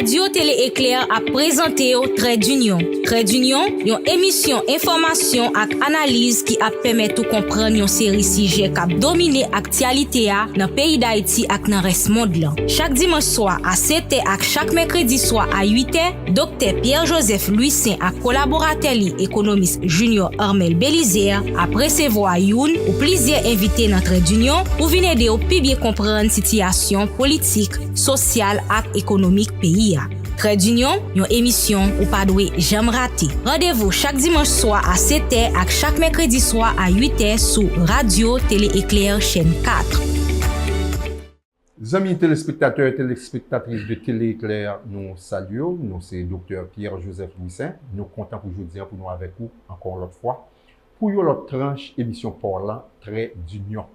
Radio Télé Éclair a présenté au Trait d'Union. Trait d'Union, une émission information et analyse qui a permis de comprendre une série sujets qui a dominé l'actualité dans le pays d'Haïti et dans le reste du monde. Chaque dimanche soir à 7h et chaque mercredi soir à 8h, Dr. Pierre-Joseph Louis-Saint et collaborateur économiste Junior Armel Belizer a recevoir une ou plusieurs invités dans Trait d'Union pour venir aider au plus bien comprendre la situation politique, sociale et économique pays. Trait d'Union, une émission ou pas doué jamais raté. Rendez-vous chaque dimanche soir à 7h et chaque mercredi soir à 8h sur Radio Télé Éclair chaîne 4. Amis téléspectateurs et téléspectatrices de Télé Éclair, nous saluons. Nous c'est Dr. Pierre-Joseph Louis-Saint. Nous comptons pour aujourd'hui pour nous avec vous encore l'autre fois pour notre tranche émission parlant Trait d'Union.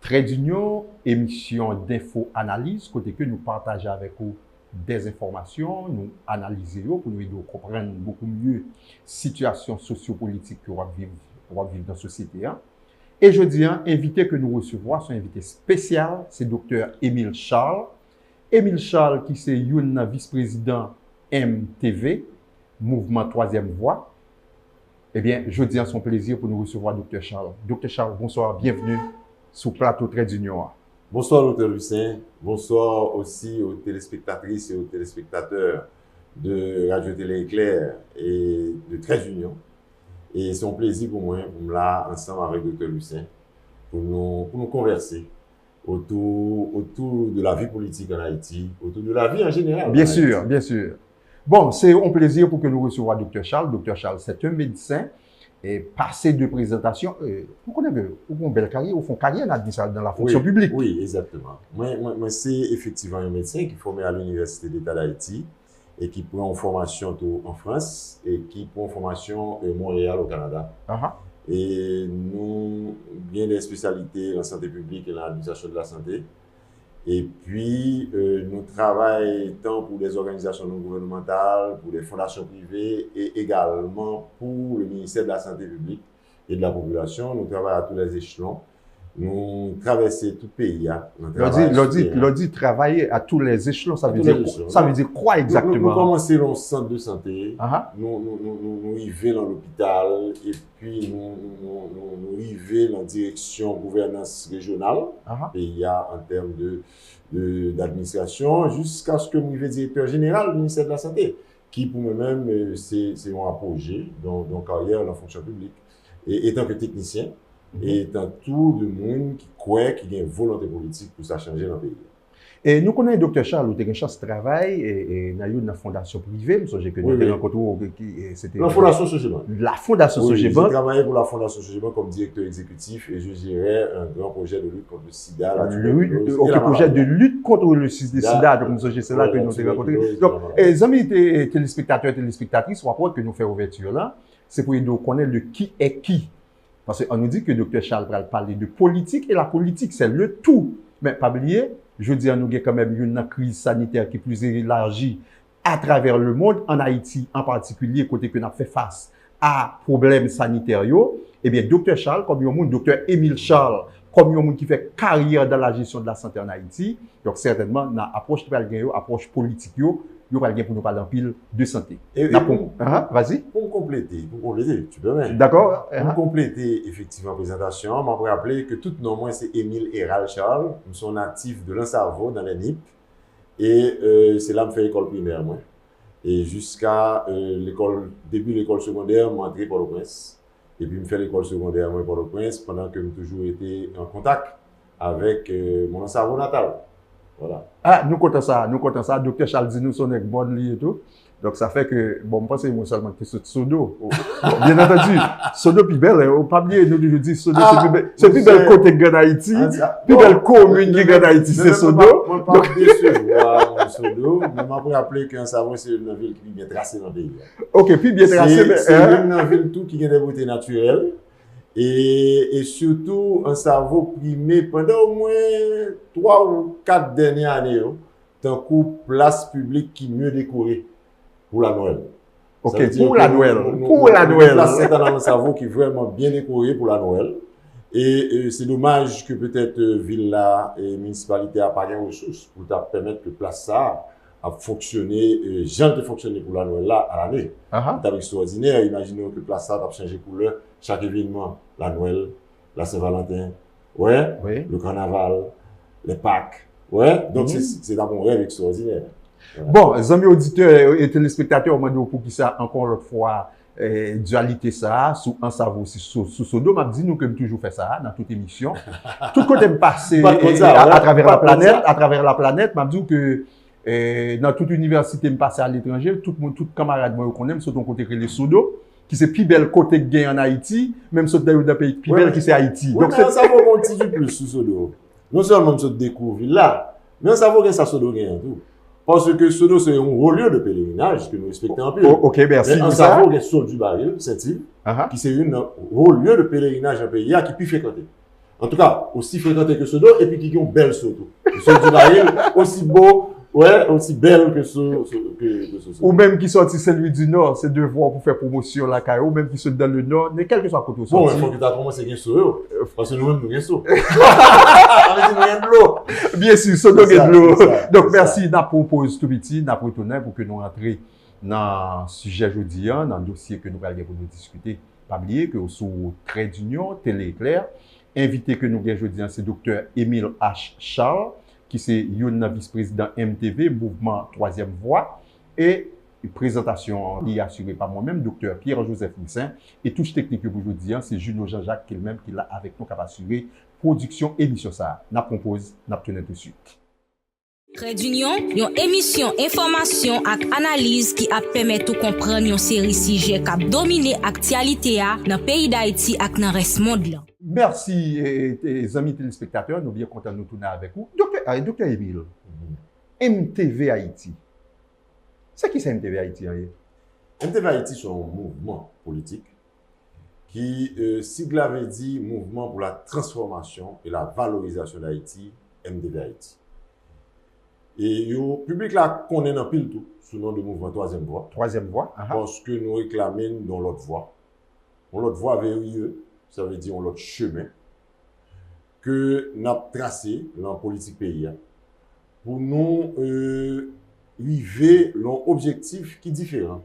Trait d'Union, émission d'info-analyse, côté que nous partageons avec vous des informations, nous analysons pour nous aider à comprendre beaucoup mieux la situation sociopolitique que nous vivons dans la société. Et je dis, invité que nous recevons, son invité spécial, c'est Dr. Émile Charles. Émile Charles, qui est un vice-président MTV, Mouvement Troisième Voie. Eh bien, je dis à son plaisir pour nous recevoir Dr. Charles. Dr. Charles, bonsoir, bienvenue sur Plateau Trait d'Union. Bonsoir, Dr. Lucien. Bonsoir aussi aux téléspectatrices et aux téléspectateurs de Radio Télé Éclair et de Trait d'Union. Et c'est un plaisir pour moi, pour me là, ensemble avec Dr. Lucien, pour nous converser autour de la vie politique en Haïti, autour de la vie en général. Bien sûr, bien sûr. Bon, c'est un plaisir pour que nous recevions Dr. Charles. Dr. Charles, c'est un médecin. Et passé de présentation, vous connaissez une belle carrière, vous faites une carrière dans la fonction publique. Oui, exactement. Moi c'est effectivement un médecin qui est formé à l'Université d'État d'Haïti et qui prend une formation en France et qui prend une formation à Montréal au Canada. Et nous avons des spécialités en santé publique et l'administration de la santé. Et puis, nous travaillons tant pour des organisations non gouvernementales, pour des fondations privées et également pour le ministère de la Santé publique et de la population. Nous travaillons à tous les échelons. Nous traversons tout le pays. L'on dit travailler à tous les échelons, ça veut dire quoi exactement? Nous commençons dans le centre de santé, nous arrivons dans l'hôpital et puis nous arrivons dans la direction gouvernance régionale, pays en termes d'administration, jusqu'à ce que nous arrivions directeur général du ministère de la Santé, qui pour moi-même, c'est mon apogée dans carrière dans la fonction publique. Et étant que technicien, et dans tout le monde qui croit qu'il y a une volonté politique pour ça changer dans le pays. Et nous connaissons le Dr. Charles, qui a une chance de travail et dans une fondation privée. Je sais que nous avons rencontré c'était la Fondation Sogeban. La Fondation Sogeban. J'ai travaillé pour la Fondation Sogeban comme directeur exécutif et je gérais un grand projet de lutte contre le sida. Un projet de lutte contre le sida, donc c'est là que nous avons rencontré. Donc, les amis téléspectateurs et téléspectatrices, on va que nous faisons ouverture là, c'est pour nous connaître le qui est qui. Parce qu'on nous dit que Dr. Charles va parler de politique et la politique, c'est le tout. Mais pas oublier, je dis à nous qu'il y a quand même une crise sanitaire qui est plus élargie à travers le monde, en Haïti en particulier, côté que nous avons fait face à problèmes sanitaires. Eh bien, Dr. Charles, comme un monde, Dr. Émile Charles, comme un monde qui fait carrière dans la gestion de la santé en Haïti, donc certainement, dans l'approche politique, il y aura pour nous parler en pile de santé. Vas-y. Pour compléter, tu peux même. D'accord. Pour compléter effectivement la présentation, je vais rappeler que tout nom moi c'est Émile Héral Charles. Nous sommes natifs de l'Ansarvo dans les NIP. Et c'est là que je fais l'école primaire moi. Et jusqu'à début de l'école secondaire, je suis entré pour Port-au-Prince. Et puis je fais l'école secondaire moi Port-au-Prince pendant que j'ai toujours été en contact avec mon Ansarvo natal. Voilà. Nous comptons ça. Dr. Charles dit nous sommes avec bonne ligne et tout. Donc, ça fait que, bon, je pense que c'est seulement que c'est Sodo. Bien entendu, Sodo plus belle, au papier, nous lui dit Sodo, c'est plus belle côté de Haïti, plus belle commune de Haïti, c'est Sodo. Je ne pas décevoir Sodo, mais je vais rappeler qu'un savon, c'est une ville qui est bien tracée dans le pays. Ok, puis bien tracée, mais. C'est une ville tout qui a des beautés naturelles. Et surtout, un cerveau primé pendant au moins 3 ou 4 dernières années, d'un coup, place publique qui mieux décorée pour la Noël. Ok, pour la Noël. Pour la Noël. C'est un cerveau qui est vraiment bien décoré pour la Noël. Et c'est dommage que peut-être ville là et municipalité a pas de ressources pour permettre que place ça a fonctionné, gens de fonctionner pour la Noël là à l'année. C'est extraordinaire. Imaginez que Place a changé couleur chaque événement, la Noël, la Saint-Valentin, ouais, le carnaval, les Pâques, ouais. Donc c'est un bon rêve extraordinaire. Ouais. Bon, les amis auditeurs et téléspectateurs, on m'a dit pour qui ça encore une fois dualité ça, sous un savoir aussi sous Sodo, m'a dit nous que toujours fait ça dans toute émission. Tout côté me passer à travers la planète, m'a dit que dans toute université me passer à l'étranger, tout camarade moi qu'on aime sur ton côté les Sodo qui c'est plus belle côté que gain en Haïti, même sur d'un pays plus belle qui c'est Haïti. Oui, donc ça va monter du plus sous Sodo. Non seulement se découvre là, mais ça vaut que ça Sodo gagne tout. Parce que Sodo, c'est un haut lieu de pèlerinage que nous respectons un peu. Ok, merci. Mais on s'avoue que Saut du Baril, Saint-Yves, qui c'est un haut lieu de pèlerinage en pays qui peut fréquenter. En tout cas, aussi fréquenté que Sodo, et puis qui ont une belle Sodo. Saut du Baril, aussi beau, ouais, aussi belle que ce ou même qui sortit celui du Nord, c'est devoir pour faire promotion la caille, ou même qui sont dans le Nord, mais quel que soit côté. Bon, il faut que tu as commencé à gagner Sodo. Parce que nous-mêmes, nous gagnons Sodo. Bien sûr, Sodo gagne de l'eau. Donc, merci, n'a propose tout petit, n'a retourné pour que nous rentrions dans le sujet aujourd'hui, dans le dossier que nous allons pour nous discuter. Pas oublier que sous Trait d'Union, Télé Éclair, invité que nous avons aujourd'hui, c'est Dr. Émile H. Charles, qui c'est un vice-président MTV, Mouvement Troisième Voie, et une présentation qui est assurée par moi-même, Dr. Pierre-Joseph Moussin, et touche technique que vous aujourd'hui, c'est Junio Jean-Jacques qui est le même qui l'a avec nous, qui a assuré production émission ça. N'a propose, n'a tenu tout de suite. Trait d'Union, une émission information et analyse qui a permis de comprendre une série sujet qui a dominé l'actualité dans le pays d'Haïti et dans le reste du monde. Merci, amis téléspectateurs. Nous sommes bien contents de nous tourner avec vous. Docteur Émile, MTV Haïti. C'est qui c'est MTV Haïti? MTV Haïti, c'est un mouvement politique qui, sigle avait dit Mouvement pour la transformation et la valorisation d'Haïti, MTV Haïti. Et le public là connaît un pile tout sous le nom de mouvement Troisième Voie. Troisième Voie. Parce que nous réclamons dans l'autre voie. Dans l'autre voie VIE, ça veut dire l'autre chemin que nous avons tracé dans la politique pays pour nous arriver à un objectif qui est différent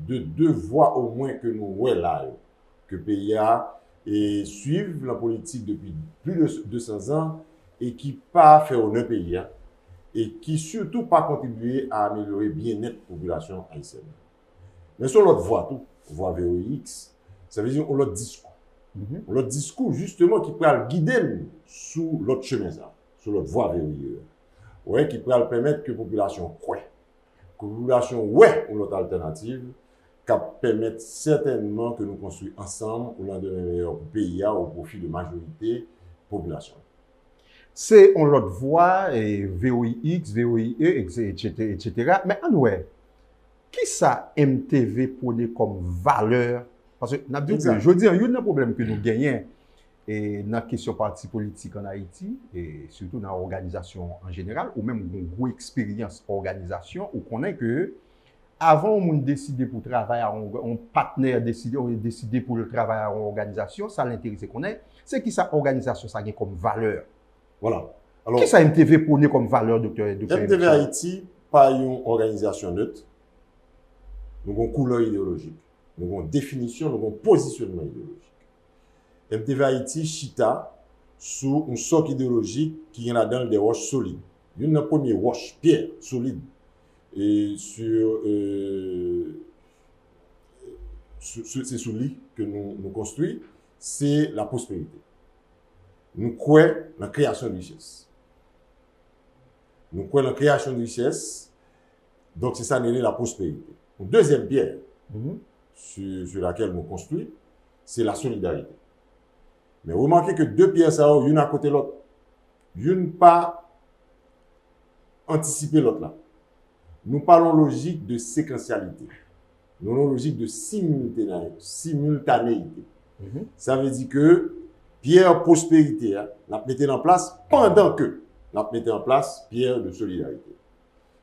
de deux voies au moins que nous voyons là. Que pays et suivent la politique depuis plus de 200 ans et qui pas fait honneur pays et qui surtout pas contribuer à améliorer le bien-être de la population haïtienne. Mais sur l'autre voie, tout, voie VOX, ça veut dire l'autre discours. L'autre discours, justement, qui peut guider nous sous l'autre chemin, sur l'autre voie VOX. Ouais, qui peut permettre que la population croit, que la population ouais une autre alternative, qui permettre certainement que nous construisons ensemble pour l'un de meilleurs pays au profit de la majorité de la population. C'est on l'autre voie, et VOIX, VOIE, etc. Mais anyway, qui ça MTV prenait comme valeur? Parce que, je dis, il y a un problème que nous gagnons dans la question parti politique en Haïti, et surtout dans l'organisation en général, ou même une grosse expérience organisation, où on est que, avant on décidait pour travailler, un partenaire décidé pour le travail en organisation, ça l'intéressait qu'on est, c'est qui ça organisation, ça gagne comme valeur. Voilà. Alors, qui ça MTV prenait comme valeur, docteur? MTV Haïti, pas une organisation neutre. Nous avons une couleur idéologique. Nous avons une définition, nous avons un positionnement idéologique. MTV Haïti, chita, sous un socle idéologique qui est là-dedans des roches solides. Il y a une première roche, pierre, solide. Et c'est sous lit que nous construisons, c'est la prospérité. Nous croyons dans la création de richesse. Nous croyons dans la création de richesse, donc c'est ça la prospérité. Une deuxième pierre sur laquelle nous construisons, c'est la solidarité. Mais remarquez que deux pierres, ça l'une à côté de l'autre. L'une pas anticiper l'autre là. Nous parlons logique de séquentialité. Nous parlons logique de simultanéité. Ça veut dire que pierre prospérité, nous mettons en place pendant que nous mettons en place pierre de solidarité.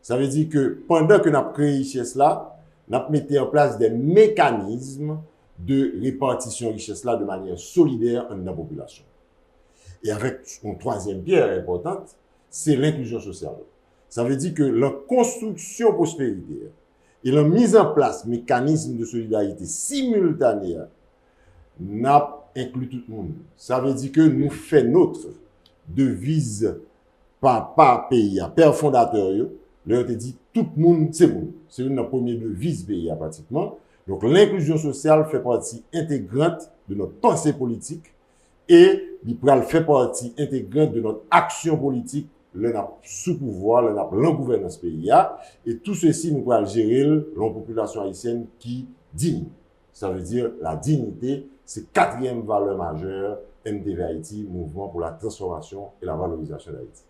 Ça veut dire que pendant que nous avons créé richesse là, nous mettons en place des mécanismes de répartition de richesse là de manière solidaire dans la population. Et avec une troisième pierre importante, c'est l'inclusion sociale. Ça veut dire que la construction prospéritaire et la mise en place de mécanismes de solidarité simultanés n'a inclus tout le monde. Ça veut dire que nous faisons notre devise par pays, père fondateur, leur te dit tout le monde, c'est bon. C'est une première devise pays pratiquement. Donc l'inclusion sociale fait partie intégrante de notre pensée politique et il fait partie intégrante de notre action politique, le sous pouvoir, le gouvernance pays. Et tout ceci, nous pourrons gérer la population haïtienne qui digne. Ça veut dire la dignité, c'est quatrième valeur majeure MTV Haïti, mouvement pour la transformation et la valorisation d'Haïti.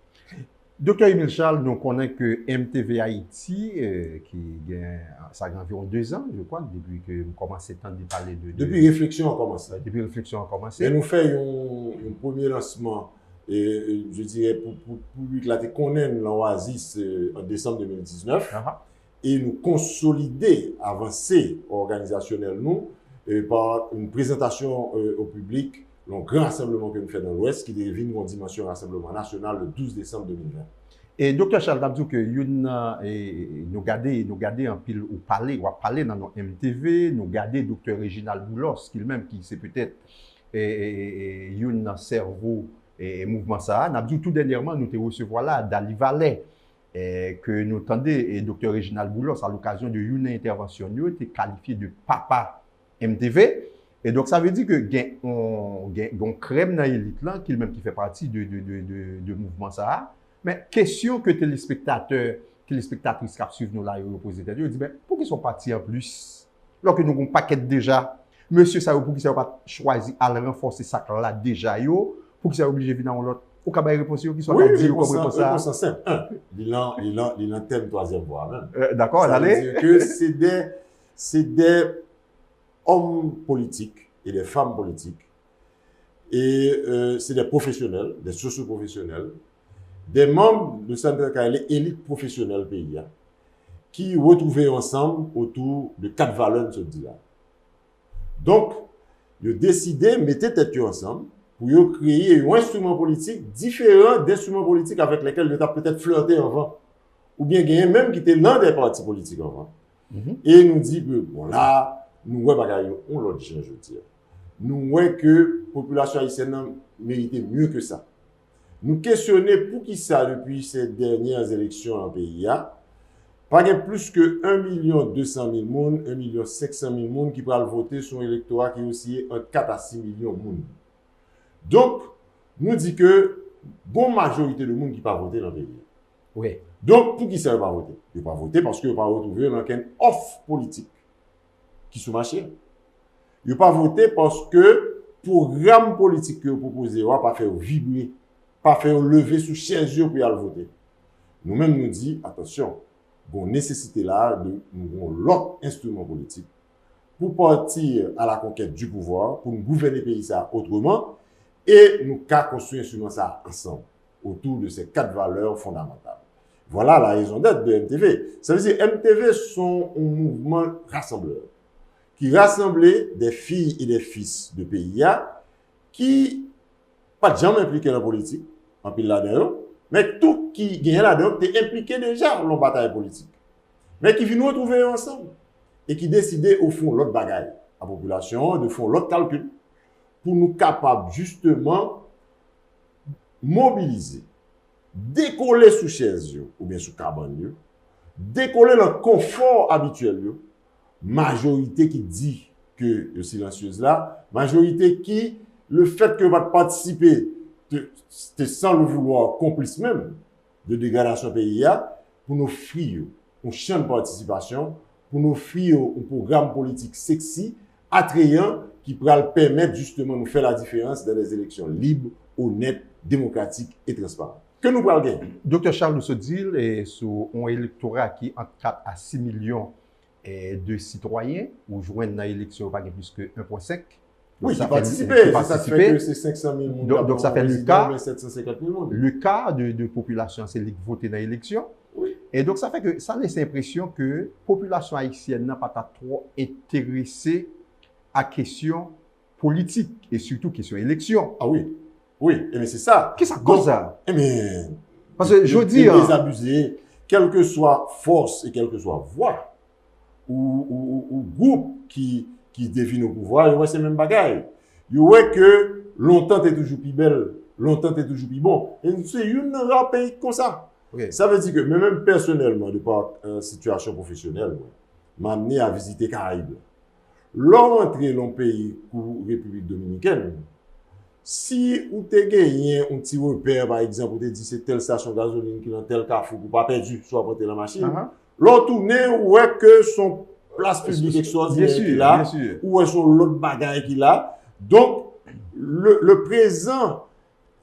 Docteur Emile Charles, nous connaissons que MTV Haïti, ça a environ 2 ans, je crois, depuis que nous commençons à parler de... Depuis réflexion a commencé. Depuis réflexion a commencé. Et nous faisons un premier lancement, et je dirais, pour public là, tu connais l'Oasis en décembre 2019, et nous consolider, avancer organisationnel nous, par une présentation au public, le grand rassemblement que nous faisons dans l'Ouest, qui devient une dimension rassemblement national le 12 décembre 2020. Et Dr. Charles Dabdou, que nous gardons en pile ou parler dans nos MTV, nous gardons Dr. Réginald Boulos, qui c'est peut-être un cerveau et mouvement ça. Dabdou, tout dernièrement, nous te recevoir là, Dali Valais, que nous entendez, Dr. Réginald Boulos, à l'occasion de une intervention, nous était qualifié de papa MTV. Et donc, ça veut dire que on crème dans l'élite là, qui fait partie de mouvement ça. Mais question que téléspectatrices qui suivent nous là, ils posent, ils disent, pour qu'ils sont partis en plus, alors que nous avons un paquet déjà, monsieur, ça pour qu'ils soient pas choisi à renforcer ça là déjà, pour qu'ils soient obligés de venir dans l'autre. Ou qu'il y ait réponse qui soit dit comme ça. Réponse simple. Il en thème troisième voie même. D'accord, allez. Ça veut dire que c'est des hommes politiques et des femmes politiques, et c'est des professionnels, des socio-professionnels, des membres de cette élite professionnelle pays, qui retrouvaient ensemble autour de 4 valeurs de ce dit-là. Donc, ils ont décidé de mettre tête ensemble pour créer un instrument politique différent d'instruments politiques avec lesquels ils ont peut-être flirté avant, ou bien gagné même qui était l'un des partis politiques avant. Et nous dit que, bon là, nous voyons on l'autre chose, je veux dire. Nous voyons que la population haïtienne méritait mieux que ça. Nous questionnons pour qui ça, depuis ces dernières élections en pays, pas plus que 1 200 000 personnes, 1 500 000 personnes qui peuvent voter sur un électorat qui est aussi entre 4 à 6 millions de personnes. Donc, nous dit que bonne majorité de monde qui peuvent voter dans le pays. Oui. Donc, pour qui ça ne va pas voter? Ils ne vont pas voter parce qu'ils ne vont pas retrouver une offre politique qui sous marché. Ils ne vont pas voter parce que le programme politique que vous proposez ne va pas faire vibrer, pas faire lever sous chaise pour y aller voter. Nous-mêmes nous disons, attention, bon, nécessité là de l'autre instrument politique pour partir à la conquête du pouvoir, pour nous gouverner le pays ça autrement, et nous construire un instrument ça ensemble, autour de ces 4 valeurs fondamentales. Voilà la raison d'être de MTV. Ça veut dire MTV sont un mouvement rassembleur qui rassemblait des filles et des fils de pays qui pas jamais impliqués dans la politique, en pile là-dedans, mais tout qui gagne là-dedans est impliqué déjà dans la bataille politique. Mais qui vient nous retrouver ensemble et qui décident au fond l'autre bagaille, la population, de fond l'autre calcul, pour nous capables justement mobiliser, décoller sous chaise ou bien sous cabane, décoller le confort habituel, majorité qui dit que le silencieuse là, majorité qui, le fait que va participer, sans le vouloir, complice même de dégradation pays, pour nous offrir un champ de participation, pour nous offrir un programme politique sexy, attrayant, qui pourra permettre justement de nous faire la différence dans des élections libres, honnêtes, démocratiques et transparentes. Que nous pourrons gagner. Dr. Charles Sodil est sur un électorat qui entre 4 à 6 millions de citoyens, ou joignent dans l'élection pas plus que 1,5. Oui, qui participaient. Ça fait que c'est 500 000 personnes. Donc ça fait le cas, 750 000 personnes. Le cas de population, c'est qui votent dans l'élection. Oui. Et donc ça fait que ça laisse l'impression que la population haïtienne n'a pas trop intéressée à question politique et surtout question élection. Ah oui, mais c'est ça. Qu'est-ce que ça cause ça? Mais parce que je dis désabusé, quelle que soit force et quelle que soit voix, ou groupe qui défie nos pouvoirs, c'est le même bagaille. Vous voyez que longtemps t'es toujours plus belle, longtemps t'es toujours plus bon. Et c'est une rare pays comme ça. Okay. Ça veut dire que même personnellement, de par situation professionnelle, m'a amené à visiter Caraïbes. Lors d'entrer dans le pays ou République dominicaine, si vous avez gagné un petit repère, par exemple, vous avez dit c'est telle station de gasoline qui est dans tel carrefour, vous n'avez pas perdu, soit porter la machine, l'autre tourné, où est que son place publique extraordinaire qu'il a, où est son l'autre bagaille qu'il a. Donc, le présent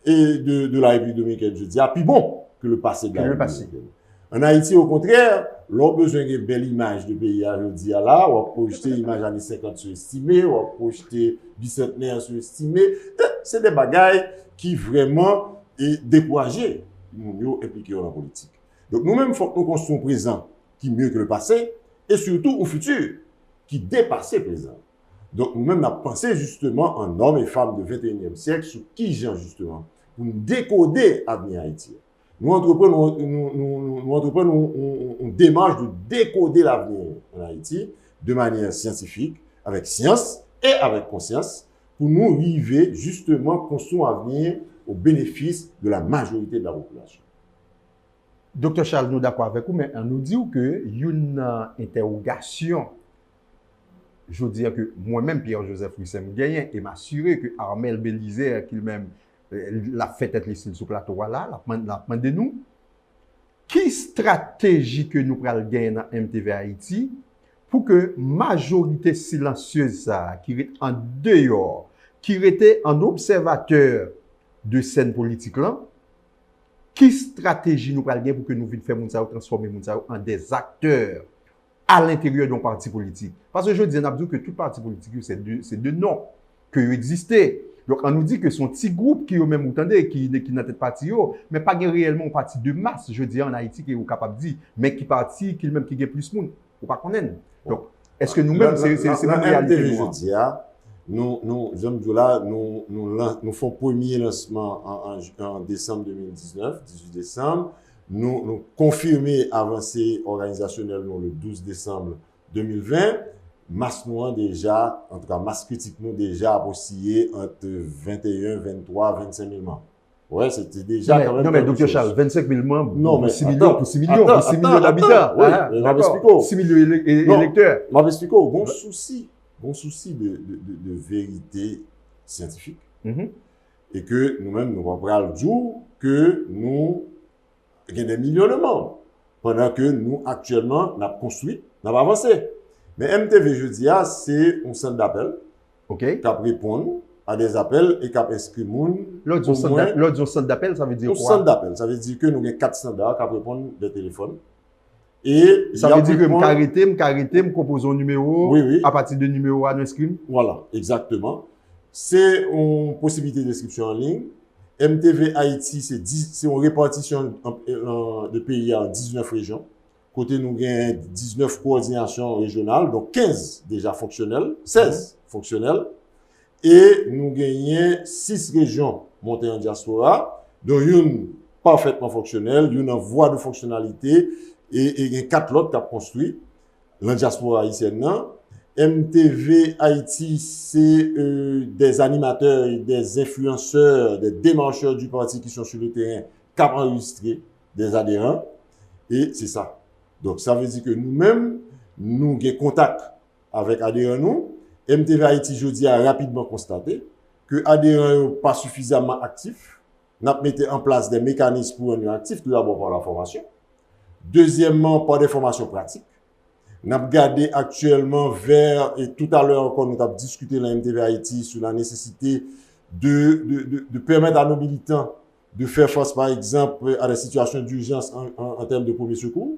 de la République dominicaine, je dis, a plus bon que le passé de la République dominicaine. En Haïti, au contraire, l'on a besoin d'une belle image de pays à je dis là, on va projeter l'image années 50 surestimée, on va projeter bicentenaire surestimé. C'est des bagailles qui vraiment est découragé, nous impliqués dans la politique. Donc nous-mêmes, il faut que nous construisons un présent qui est mieux que le passé, et surtout au futur, qui dépasse le présent. Donc nous-mêmes, on a pensé justement en hommes et femmes du 21e siècle, sur qui genre justement, pour nous décoder l'avenir haïtien. Nous entreprenons une démarche de décoder l'avenir en Haïti de manière scientifique, avec science et avec conscience, pour nous arriver justement à construire un avenir au bénéfice de la majorité de la population. Docteur Charles, nous d'accord avec vous, mais on nous dit que une interrogation, je veux dire que moi-même, Pierre-Joseph Wissem Gagné, et m'assurer que Armel Bélizer, qu'il-même, la fait être ici sur le plateau là, la demande de nous, qui stratégie que nous prenons gagner dans MTV Haïti pour que majorité silencieuse ça, qui est en dehors, qui était un observateur de scène politique là, qui stratégie nous prenons gagner pour que nous vite faire Mounsao transformer Mounsao en des acteurs à l'intérieur d'un parti politique. Parce que je dis que tout parti politique c'est de noms que existait. Donc, on nous dit que son petit groupe qui est au même entendez, qui n'a tête parti, mais pas réellement un parti de masse, je dis en Haïti, qui est capable de dire, mais qui parti, qui même qui est plus monde, ou pas connaître. Donc, est-ce que nous-mêmes, c'est une réalité? Je dis, nous faisons premier lancement en décembre 2019, 18 décembre. Nous confirmons avancée organisationnelle le 12 décembre 2020. Masse nous déjà, en tout cas, masse critique nous déjà oscillé entre 21, 23, 25 000 membres. Ouais, c'était déjà quand même. Non, mais docteur Charles, 25 000 membres, non, mais 6 millions, pour 6 millions, pour 6 millions d'habitants. Oui, mais d'accord. 6 millions d'électeurs. Je vais expliquer. Bon souci de vérité scientifique. Et que nous-mêmes, nous reprenons le jour que nous avons des millions de membres. Pendant que nous, actuellement, nous avons construit, nous avons avancé. Mais MTV, je dis, c'est un centre d'appel qui répond à des appels et qui inscrit moun. L'autre centre d'appel, ça veut dire quoi? Un centre d'appel, ça veut dire que nous avons 4 standards qui répondent des téléphones. Et ça veut dire que je compose un numéro à partir de numéro à inscrit. Voilà, exactement. C'est une possibilité d'inscription en ligne. MTV Haïti, c'est une répartition de pays en 19 régions. Côté nous avons 19 coordinations régionales, donc 15 déjà fonctionnelles, 16 fonctionnelles. Et nous gagnons 6 régions montées en diaspora, dont une parfaitement fonctionnelle, une en voie de fonctionnalité, et 4 autres qui ont construit la diaspora haïtienne. MTV Haïti, c'est des animateurs, des influenceurs, des démarcheurs du parti qui sont sur le terrain, qui ont enregistré des adhérents. Et c'est ça. Donc, ça veut dire que nous-mêmes, nous avons contact avec adhérents nous. MTV Haïti, je dis, a rapidement constaté que adhérents sont pas suffisamment actifs. Nous avons mis en place des mécanismes pour rendre actifs, tout d'abord par la formation. Deuxièmement, par des formations pratiques. Nous avons gardé actuellement et tout à l'heure encore, nous avons discuté dans MTV Haïti sur la nécessité de permettre à nos militants de faire face, par exemple, à des situations d'urgence en termes de premier secours.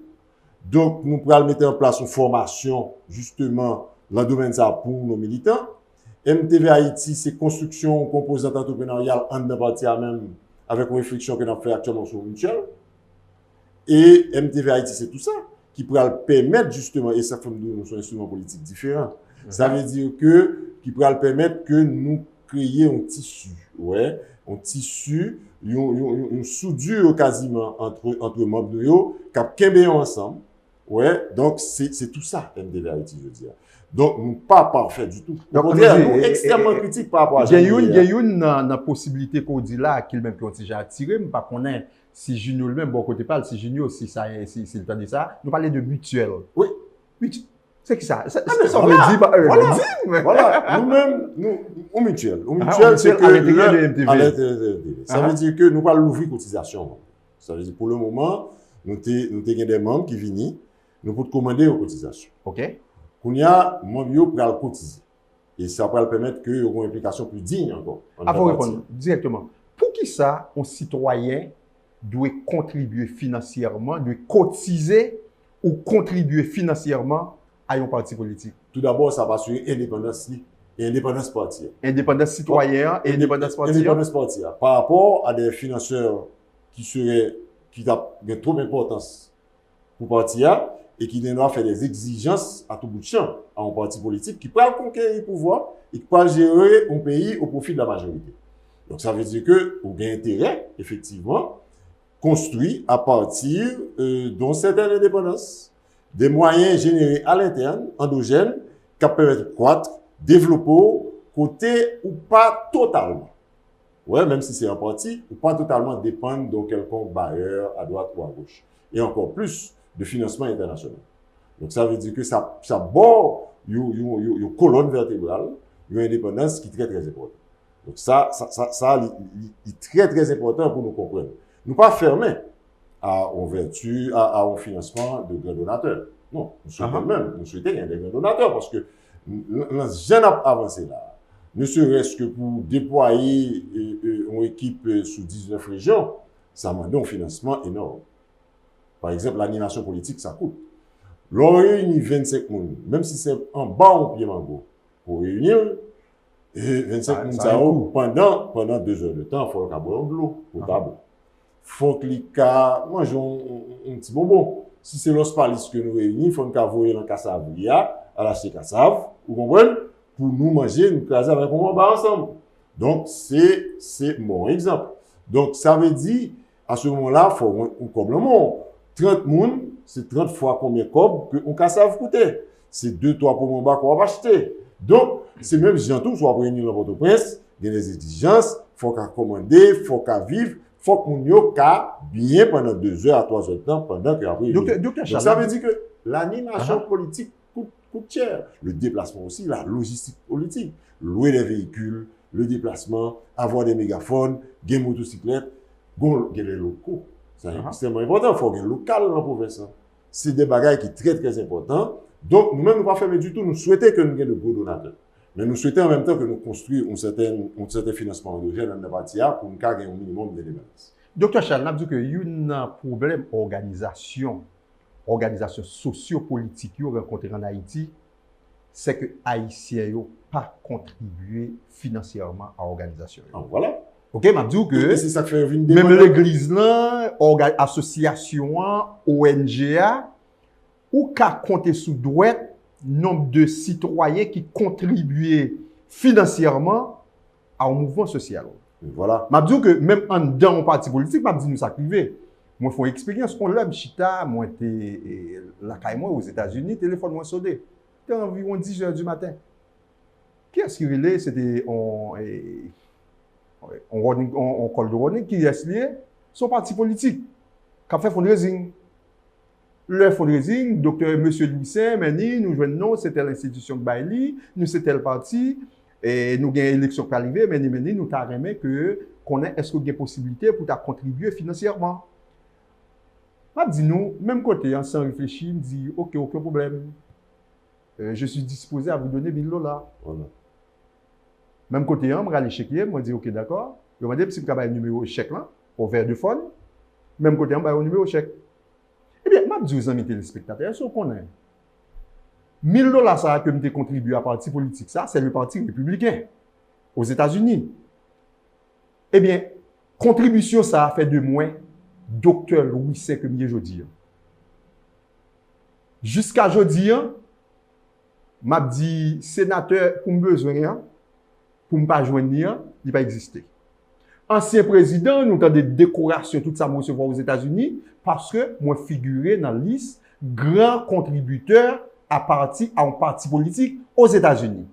Donc, nous pourrons mettre en place une formation, justement, dans le domaine de ça pour nos militants. MTV Haïti, c'est construction composante entrepreneuriale en partie même, avec une réflexion que nous avons fait actuellement sur Mutuel. Et MTV Haïti, c'est tout ça, qui pourra permettre, justement, et ça fait nous, nous sommes instruments politiques différents. Ça veut dire qui pourra permettre que nous créer un tissu, ouais, un tissu, une soudure quasiment entre membres de yo, cap kembe ensemble, ouais, donc c'est tout ça, MDV Haïti, je veux dire. Donc, nous pas parfait du tout. Donc, nous extrêmement critiques par rapport à ça. Il y a une possibilité qu'on dit là, qu'il même qu'on déjà attiré, mais pas qu'on ait, si Junior lui-même, bon côté parle, si Junior, si le temps de ça, nous parlons de mutuelle. Oui. C'est qui ça? Ça me dit, voilà. Nous-mêmes, au mutuel. Au mutuel, c'est que à l'intérieur de MTV. Ça veut dire que nous pas l'ouvrir cotisation. Ça veut dire, pour le moment, nous avons des membres qui viennent, nous pouvons commander aux cotisations. OK. Qu'on y a, membres pour le cotiser. Et ça va permettre qu'il y ait une implication plus digne encore. Avant de répondre directement, pour qui ça, un citoyen doit contribuer financièrement, doit cotiser ou contribuer financièrement à un parti politique? Tout d'abord, ça va sur indépendance et indépendance partie. Indépendance citoyenne et indépendance partie. Indépendance partie. Par rapport à des financeurs qui ont trop d'importance pour parti et qui doivent faire des exigences à tout bout de champ à un parti politique qui peut conquérir le pouvoir et qui peut gérer un pays au profit de la majorité. Donc, ça veut dire que vous avez intérêt, effectivement, construit à partir d'une certaine indépendance, des moyens générés à l'interne, endogènes, qui permettent de croître, développer, côté ou pas totalement. Ouais, même si c'est un parti, ou pas totalement dépendre de quelconque bailleur à droite ou à gauche. Et encore plus de financement international. Donc, ça veut dire que ça bord une colonne vertébrale, une indépendance qui est très, très importante. Donc, ça est très, très important pour nous comprendre. Nous pas fermés à un financement de grands donateurs. Non, nous souhaitons nous souhaitons qu'il y ait des grands donateurs parce que nous jamais avancé là. Ne serait-ce que pour déployer une équipe sous 19 régions, ça demande un financement énorme. Par exemple, l'animation politique, ça coûte. L'on réunit 25 personnes, même si c'est en bas au pied mango, pour réunir 25 personnes pendant 2 heures de temps, il faut qu'il y ait de l'eau potable. Il faut qu'il y ait manger un petit bonbon. Si c'est l'ospalis que nous réunissons, il faut qu'il y ait dans la cassave, à l'acheter cassave, vous comprenez? Pour nous manger, nous craser avec un bonbon ensemble. Donc, c'est mon exemple. Donc, ça veut dire, à ce moment-là, il faut un complément. 30 moun, c'est 30 fois combien cob que on cassave coûter. C'est 2-3 pour mon bas qu'on va acheter. Donc, c'est même si tout soit réuni dans votre prince, il y a des exigences, faut qu'à commander, faut qu'à vivre, faut que moun yo ka bien pendant 2 heures à 3 heures de temps pendant que après. Donc, ça veut dire que l'animation politique coûte cher. Le déplacement aussi, la logistique politique. Louer des véhicules, le déplacement, avoir des mégaphones, des motocyclettes, des locaux. C'est extrêmement important. Il faut qu'il y ait un local dans la province. C'est des bagages qui sont très, très importants. Donc, nous-mêmes, nous ne pas fermer du tout. Nous souhaitons que nous ayons de gros donateurs. Mais nous souhaitons en même temps que nous construisons un certain financement endogène dans la partie pour nous gagner un minimum de dépenses. Docteur Charles, nous dit qu'il y a un problème organisation socio-politique rencontrée en Haïti, c'est que les Haïtiens n'ont pas contribué financièrement à l'organisation. Voilà. Ok, m'a dit que c'est ça que fait même l'église là, association, ONG, ou qu'a compté sous droit nombre de citoyens qui contribuaient financièrement à un mouvement social. Voilà. M'a dit que même en dans un parti politique, m'a dit nous ça privé. Moi font expérience on l'a chita, moi était la caille moi aux États-Unis, téléphone moi sonné. C'était environ 10 heures du matin. Qui est-ce qui relait c'était on col de running qui est lié son parti politique qui a fait fundraising. Le fundraising, docteur Monsieur Louis Meni, nous joignons, c'était l'institution Bailey, nous c'était le parti, et nous avons une élection qui arrivée, Meni, nous avons aimé que qu'on ait, est-ce qu'il y a possibilité pour contribuer financièrement. M'a dit nous, même côté, sans réfléchir, me dit, ok, aucun problème. Je suis disposé à vous donner 1000 $. Voilà. Même côté, on m'a allé chéquier, moi dit ok d'accord. Je m'a dit si vous avez un numéro chèque là, au vert de fond. Même côté, on m'a un numéro chèque. Eh bien, m'a dit aux amis téléspectateurs, est-ce qu'on a 1000 $ ça que me contribué à parti politique ça, c'est le parti républicain aux États-Unis. Eh bien, contribution ça a fait de moi docteur Louis C que m'y jodi. Jusqu'à jodi, m'a dit sénateur pour besoin pour ne pas joindre, il va exister. Ancien président, nous avons des décorations, tout ça, moi, recevoir aux États-Unis, parce que moi, figuré dans la liste, grand contributeur à un parti politique aux États-Unis.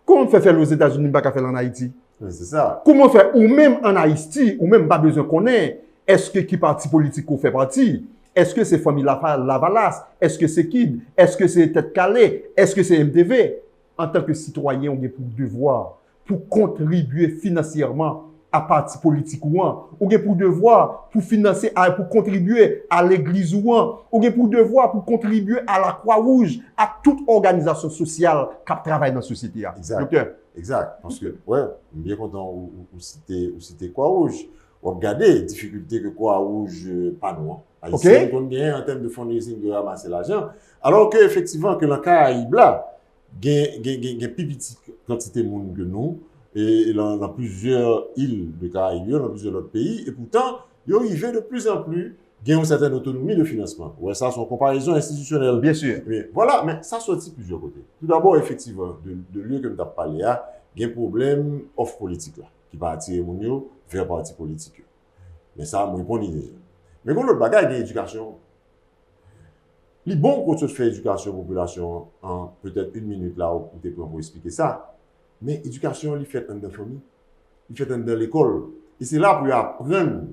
Comment on fait faire aux États-Unis, pas qu'à faire en Haïti? Oui, c'est ça. Comment on fait, ou même en Haïti, ou même pas besoin qu'on ait, est-ce que qui parti politique qu'on fait partie? Est-ce que c'est Famille Lavalas? Est-ce que c'est Kid? Est-ce que c'est Tête Calais? Est-ce que c'est MTV? En tant que citoyen, on a pour devoir, pour contribuer financièrement à parti politique ou un, ou bien pour devoir pour financer, pour contribuer à l'église ou un, ou bien pour devoir pour contribuer à la Croix-Rouge, à toute organisation sociale qui travaille dans la société. Exact. Docteur. Exact. Parce que, ouais, bien content où citer Croix-Rouge. On regarde les difficultés que Croix-Rouge pas nous. Haïtien, qu'on gagne en termes de fundraising de ramasser l'argent. Alors que, effectivement, que dans le Caraïbe là, il y a plus petite quantité de monde que nous. Et dans plusieurs îles de Caraïbes, dans plusieurs autres pays, et pourtant, ils arrivent de plus en plus à une certaine autonomie de financement. Ouais, ça, c'est une comparaison institutionnelle. Bien sûr. Mais voilà, mais ça sortit plusieurs côtés. Tout d'abord, effectivement, de lieu que nous avons parlé, il y a un problème off politique là, qui va attirer les gens vers le parti politique. Mais ça, je réponds déjà. Mais quand l'autre bagage, il y a l'éducation. Il est bon qu'on se fait éducation population en peut-être une minute là pour expliquer ça. Mais l'éducation, il fait dans la famille, il fait dans l'école. Et c'est là pour apprendre,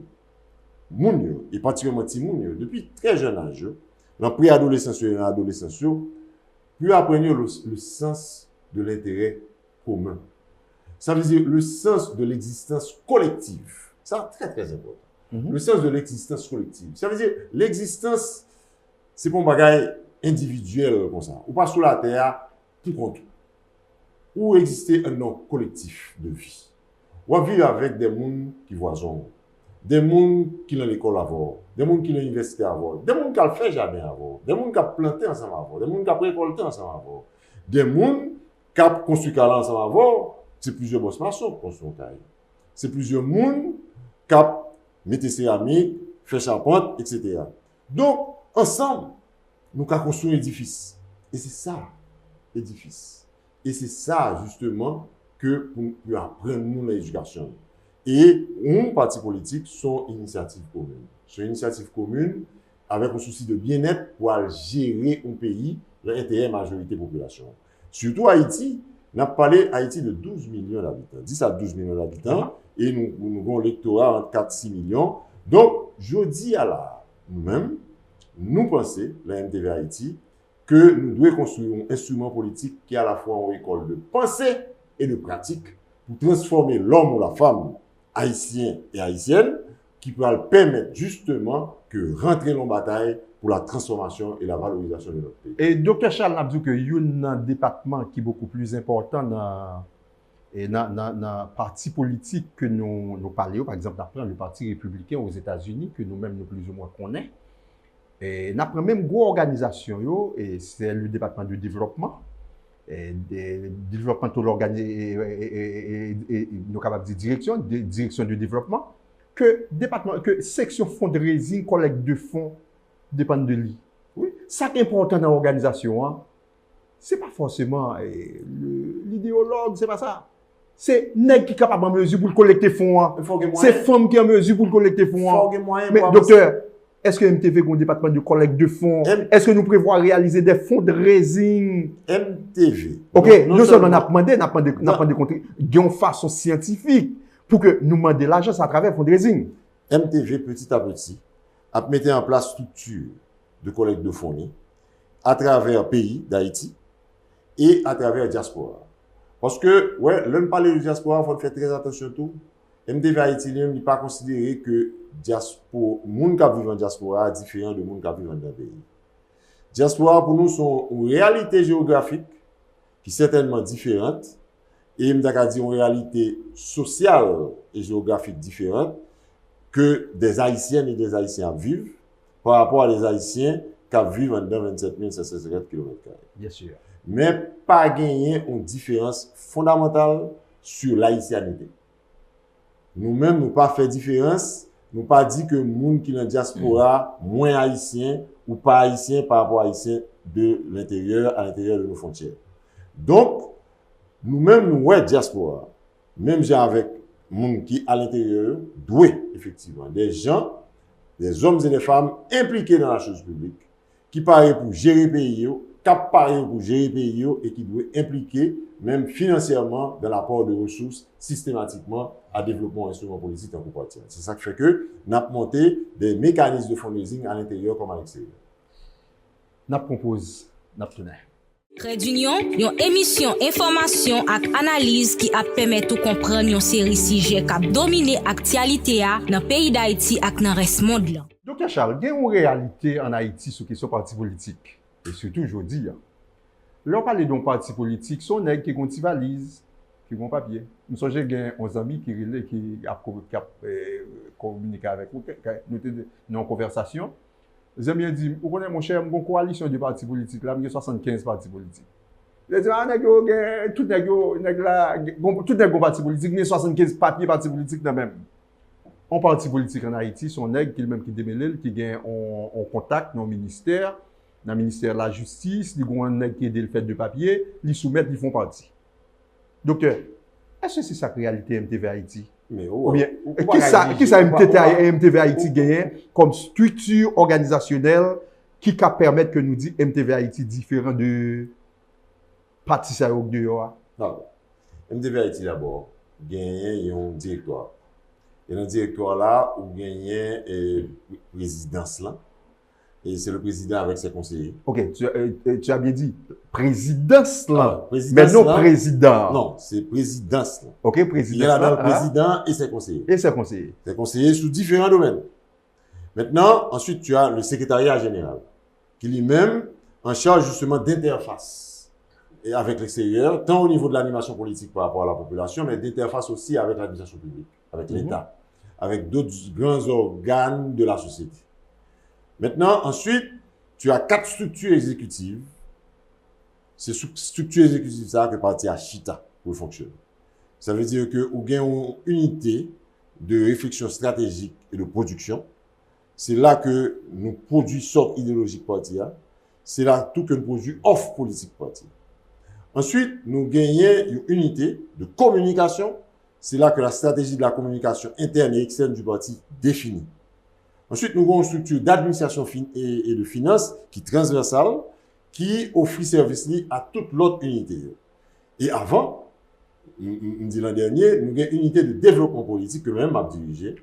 moun, et particulièrement les gens, depuis très jeune âge, dans la préadolescence et dans l'adolescence, pour apprendre le sens de l'intérêt commun. Ça veut dire le sens de l'existence collective. Ça, très, très important. Le sens de l'existence collective. Ça veut dire l'existence, c'est pas un bagage individuel comme ça. Ou pas sur la terre, tout compte. Ou exister un nom collectif de vie. Ou vivre avec des gens qui voisinent, des gens qui ont l'école avant, des gens qui ont l'université avant, des gens qui ont fait jardin avant, des gens qui ont planté ensemble avant, des gens qui ont récolté ensemble avant, des gens qui ont construit un ensemble avant, c'est plusieurs boss maçons qui construisent un cahier. C'est plusieurs gens qui ont mis céramique, fait charpente, etc. Donc, ensemble, nous avons construit un édifice. Et c'est ça, l'édifice. Et c'est ça, justement, que pour apprendre nous l'éducation. Et un parti politique sont initiatives communes. C'est une initiative commune avec un souci de bien-être pour gérer un pays, l'intérêt majorité population. Surtout Haïti, on a parlé Haïti de 12 millions d'habitants, 10 à 12 millions d'habitants, et nous avons un électorat entre 4 6 millions. Donc, je dis à la nous-mêmes, nous pensons, la MTV Haïti, que nous devons construire un instrument politique qui est à la fois une école de pensée et de pratique pour transformer l'homme ou la femme haïtien et haïtienne qui pourra permettre justement que rentrer en bataille pour la transformation et la valorisation de notre pays. Et Dr. Charles n'a dit qu'il y a un département qui est beaucoup plus important dans le parti politique que nous parlons, par exemple, le parti républicain aux États-Unis, que nous-mêmes nous plus ou moins connaissons. Et nous avons même une grosse organisation, et c'est le département du développement. Et développement, tout l'organisation, nous capables de direction du développement, que section fundraising, collecte de fonds, dépend de lui. Oui, ça qui est important dans l'organisation, ce n'est pas forcément l'idéologue, c'est pas ça. C'est nèg qui est capable en mesure pour collecter fonds. C'est femme qui est en mesure pour collecter fonds. Mais docteur, est-ce que MTV a un département de collecte de fonds? Est-ce que nous prévoyons réaliser des fundraising? MTV. Ok, nous seulement demandé une façon scientifique pour que nous demandions l'argent à travers le fundraising. MTV, petit à petit, a mis en place structure de collecte de fonds à travers le pays d'Haïti et à travers la diaspora. Parce que, ouais, l'on parle de diaspora, il faut faire très attention à tout. MTV Haïti n'est pas considéré que les gens qui vivent en diaspora sont différents de gens qui vivent dans le pays. Diaspora, pour nous, sont une réalité géographique qui est certainement différente et on a dit une réalité sociale et géographique différente que des Haïtiennes et des Haïtiens vivent par rapport à des Haïtiens qui vivent dans 27 750 km². Bien sûr. Mais pas gagner une différence fondamentale sur l'haïtianité. Nous-mêmes, nous pas fait différence, nous pas dit que les gens qui sont dans la diaspora, moins haïtiens ou pas haïtiens par rapport à haïtiens de l'intérieur à l'intérieur de nos frontières. Donc, nous-mêmes, nous sommes diaspora. même gens avec monde qui à l'intérieur, doué, effectivement. Des gens, des hommes et des femmes impliqués dans la chose publique, qui parlent pour gérer le pays, qui parlent pour gérer le pays et qui doivent impliquer, même financièrement, dans l'apport de ressources systématiquement à développement instrument politique en partie. C'est ça qui fait que nous avons monté des mécanismes de fundraising à l'intérieur comme à l'extérieur. Nous proposons, nous tenons. Trait d'Union, une émission information et analyse qui a permis de comprendre une série sujets qui a dominé l'actualité dans le pays d'Haïti et dans le reste du monde. Docteur Charles, il y a une réalité en Haïti sur la question parti politique. Et surtout aujourd'hui. Là, on parle d'un parti politique, son nègre qui ont une valise, qui ont un papier. Nous sommes des amis qui ont communiqué avec nous, nous en conversation. Les amis ont dit, vous connaissez mon cher, une coalition de partis politiques, là, il y a 75 partis politiques. Ils disent, tout les partis politiques, il y a 75 papiers partis politiques dans même. Un parti politique en Haïti, son nègre qui même qui démêle, qui gagne en contact dans le ministère de la justice, ils ont un nègre qui aide le fait de papier, ils soumettent, ils font partie. Docteur, est-ce que c'est ça la réalité MTV Haïti? Mais ou bien, qui ça MTV Haïti gagne comme structure organisationnelle qui permet que nous dit MTV Haïti différent de parti ça ou de Non. MTV Haïti d'abord gagne un directoire. Et dans le directoire là, où gagne présidence là. Et c'est le président avec ses conseillers. Ok, tu as bien dit présidence là, mais non président. Non, c'est présidence là. Ok, présidence. Il y a le président et ses conseillers. Et ses conseillers. Ses conseillers sous différents domaines. Maintenant, ensuite, tu as le secrétariat général, qui lui-même en charge justement d'interface et avec l'extérieur, tant au niveau de l'animation politique par rapport à la population, mais d'interface aussi avec l'administration publique, avec l'État, avec d'autres grands organes de la société. Maintenant, ensuite, tu as 4 structures exécutives. C'est structures exécutives ça que parti à Chita pour fonctionner. Ça veut dire que vous avez une unité de réflexion stratégique et de production. C'est là que nous produisons sorte idéologique parti. C'est là tout que nous produisons offre politique parti. Ensuite, nous gagnons une unité de communication. C'est là que la stratégie de la communication interne et externe du parti définie. Ensuite, nous avons une structure d'administration et de finances qui est transversale, qui offre service à toute l'autre unité. Et avant, on dit l'an dernier, nous avons une unité de développement politique que même m'a dirigé,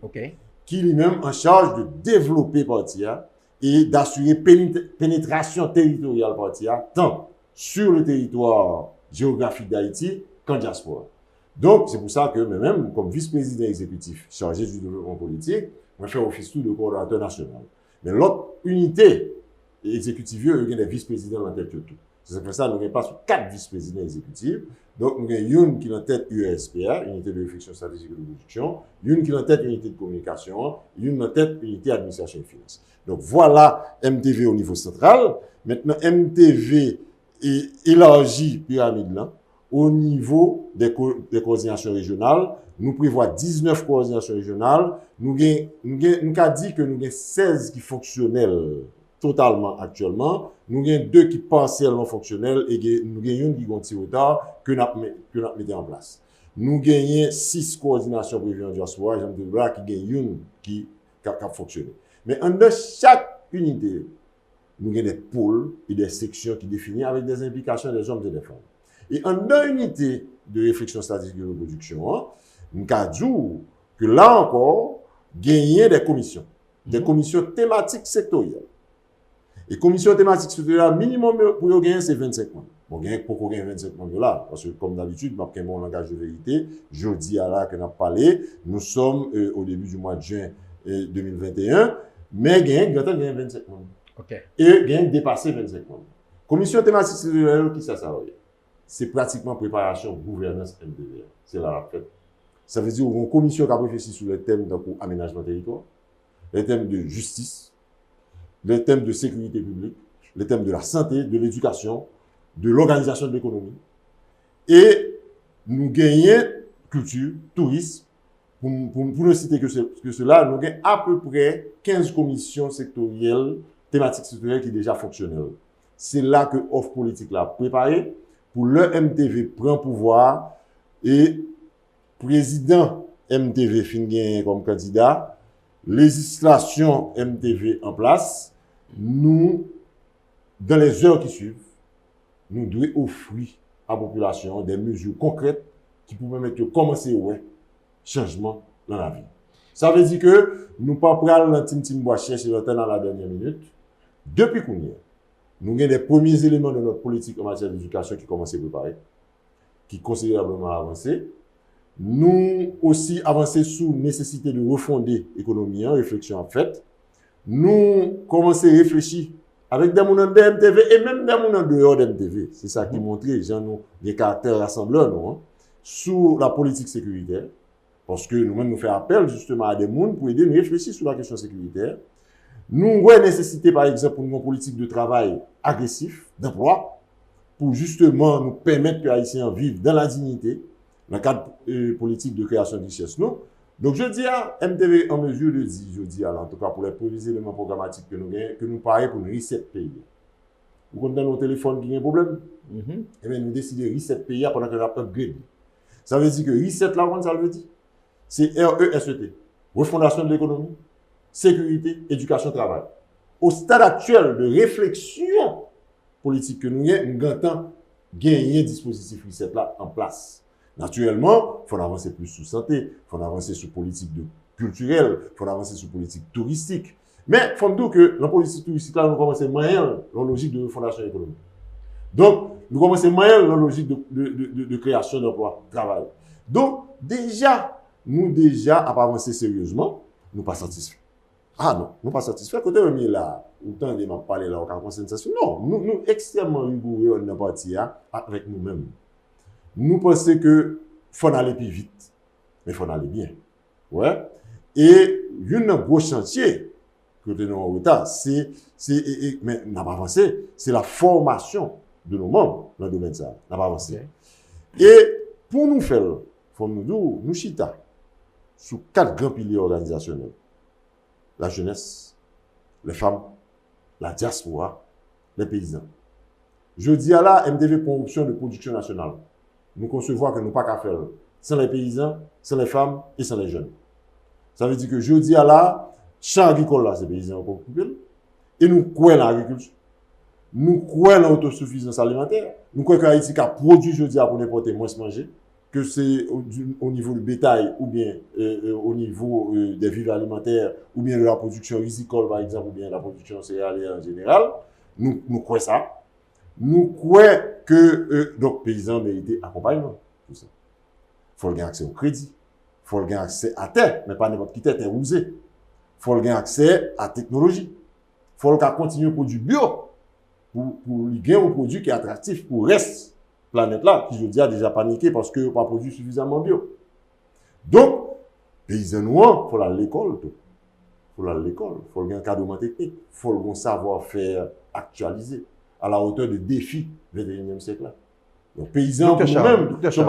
qui lui-même en charge de développer Partia et d'assurer pénétration territoriale Partia, tant sur le territoire géographique d'Haïti qu'en diaspora. Donc, c'est pour ça que même comme vice-président exécutif chargé du développement politique, on fait office tout de coordonnateur national. Mais l'autre unité exécutive, il y a des vice-présidents dans la tête de tout. C'est pour ça que nous n'avons pas 4 vice-présidents exécutifs. Donc, nous avons une qui est en tête UESPA, unité de réflexion stratégique et de production, une qui est en tête unité de communication, une en tête unité administration et finances. Donc, voilà MTV au niveau central. Maintenant, MTV élargit pyramide là au niveau des coordinations régionales. Nous prévoyons 19 coordinations régionales. Nous avons dit que nous avons 16 qui sont fonctionnelles totalement actuellement. Nous avons 2 qui sont partiellement fonctionnelles et nous avons une qui est un petit retard que nous avons mis en place. Nous avons 6 coordinations prévues en diaspora. J'aime dire là qu'il y a une qui a fonctionné. Mais en de chaque unité, nous avons des pôles et des sections qui définissent avec des implications des hommes et des femmes. Et en deux unités de réflexion stratégique de production, nous avons dit que là encore, gagner des commissions thématiques sectorielles. Et commissions thématiques sectorielles, minimum pour gagner, c'est 25 membres. Bon, pourquoi gagner 25 membres là? Parce que comme d'habitude, je mon langage de vérité, je dis à là que nous avons parlé, nous sommes au début du mois de juin 2021, mais gagner 25 membres. Et gagner dépasser 25 membres. Commission thématique sectorielle, qui ça va? C'est pratiquement préparation gouvernance MTV. C'est là la fête. Ça veut dire une commission qui a réfléchi sur les thèmes d'aménagement territoire, les thèmes de justice, les thèmes de sécurité publique, les thèmes de la santé, de l'éducation, de l'organisation de l'économie. Et nous gagnons culture, tourisme. Pour ne citer que cela, nous gagnons à peu près 15 commissions sectorielles, thématiques sectorielles qui sont déjà fonctionnelles. C'est là que l'offre politique l'a préparée. Pour le MTV prend pouvoir et président MTV fin gen comme candidat, législation MTV en place, nous, dans les heures qui suivent, nous devons offrir à la population des mesures concrètes qui pourraient permettre de commencer à changement dans la vie. Ça veut dire que nous ne pouvons pas prendre l'intime bois chercher le temps dans la dernière minute. Depuis qu'on y est, nous avons des premiers éléments de notre politique en matière d'éducation qui commencent à préparer, qui considérablement avancé. Nous aussi avancé sous nécessité de refonder l'économie, réflexion en fait. Nous commençons à réfléchir avec des gens de MTV et même des gens dehors de MTV. C'est ça qui montre des caractères rassembleurs, non, sur la politique sécuritaire. Parce que nous-mêmes nous faisons appel justement à des gens pour aider nous réfléchir sur la question sécuritaire. Nous avons nécessité, par exemple, pour une politique de travail agressif, d'emploi, pour justement nous permettre que les Haïtiens vivent dans la dignité, dans le cadre politique de création de richesse. Donc, je dis à MTV en mesure de dire, je dis à en tout cas pour les premiers éléments programmatiques que nous parions pour nous reset pays. Vous comprenez nos téléphones qui ont un problème? Et bien, nous décidons de reset pays pendant que nous avons upgrade. Ça veut dire que reset là, ça veut dire? C'est RESET, refondation de l'économie, sécurité, éducation, travail. Au stade actuel de réflexion politique que nous avons, nous avons gagné un dispositif reset là en place. Naturellement, il faut avancer plus sur santé, il faut avancer sur politique culturelle, il faut avancer sur politique touristique. Mais il faut dire que la politique touristique là, nous commençons moyen dans la logique de refondation économique. Donc, nous commençons moyen dans la logique de création d'emplois, de travail. Donc, nous avons avancé sérieusement, nous pas satisfaits. Ah non, nous pas satisfaits. Côté on là, autant de m'a parlé là, aucun consensus. Non, nous extrêmement rigoureux dans la partie avec nous-mêmes. Nous pensons que faut aller plus vite, mais faut aller bien. Ouais. Et un gros chantier que nous avons en retard, mais n'a pas avancé, c'est la formation de nos membres dans le domaine de ça. N'a pas avancé. Okay. Et pour nous faire, faut nous chita sous 4 grands piliers organisationnels. La jeunesse, les femmes, la diaspora, les paysans. Je dis à la MTV pour option de production nationale. Nous concevons que nous pas qu'à faire sans les paysans, sans les femmes et sans les jeunes. Ça veut dire que je dis à la champ agricole là, c'est paysans pour occuper. Et nous croyons dans l'agriculture. Nous croyons dans l'autosuffisance alimentaire. Nous croyons qu'Haïti a produit, je dis, pour n'importe moins se manger, que c'est au niveau du bétail ou bien au niveau des vivres alimentaires ou bien de la production risicole, par exemple, ou bien de la production céréalière en général. Nous croyons ça. Nous croyons que donc paysans méritent accompagnement. Tout ça. Il faut gagner accès au crédit. Il faut gagner accès à terre, mais pas n'importe qui terre usée. Il faut gagner accès à la technologie. Il faut continuer à produire bio pour gagner un produit qui est attractif pour le reste de la planète là, qui je dis a déjà paniqué parce que pas produit suffisamment bio. Donc, paysans noirs, il faut aller à l'école. Il faut aller à l'école. Il faut gagner un cadre technique. Il faut un savoir-faire actualisé à la hauteur de défis du 21e siècle. Donc, paysans, nous-mêmes, sont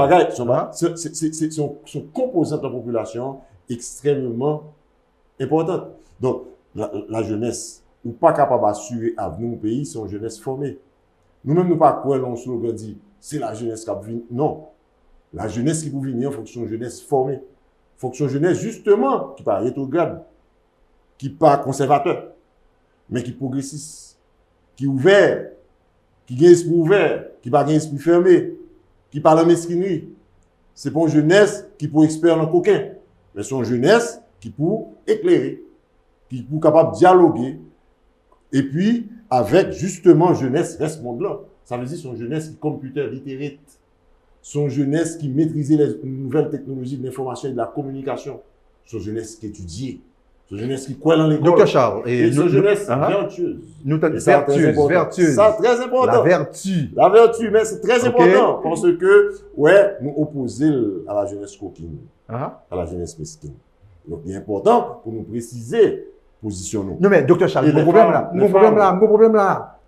composantes de la population extrêmement importantes. Donc, la jeunesse, ou pas capable d'assurer l'avenir au pays, c'est une jeunesse formée. Nous-mêmes, nous pas quoi l'on slogan dit, c'est la jeunesse qui va venir. Non. La jeunesse qui va venir, il faut que ce soit une jeunesse formée. Il faut que ce soit une jeunesse, justement, qui pas rétrograde, qui pas conservateur, mais qui progressiste, qui ouvert, qui a esprit ouvert, qui n'a pas esprit fermé, qui parle en mesquinerie. C'est pas une jeunesse qui peut expert dans coquin, mais c'est une jeunesse qui peut éclairer, qui peut capable de dialoguer, et puis avec justement jeunesse reste monde là. Ça veut dire son jeunesse qui computer littérate, son jeunesse qui maîtrisait les nouvelles technologies de l'information et de la communication, son jeunesse qui étudiait. Son jeunesse qui croit dans l'école. Docteur Charles. Et son jeunesse vertueuse. Vertueuse. Ça, très important. La vertu. La vertu, mais c'est très important. Parce que, ouais, nous opposons à la jeunesse coquine. À la jeunesse mesquine. Donc, il est important pour nous préciser, positionnons. Non, mais, docteur Charles, mon problème là.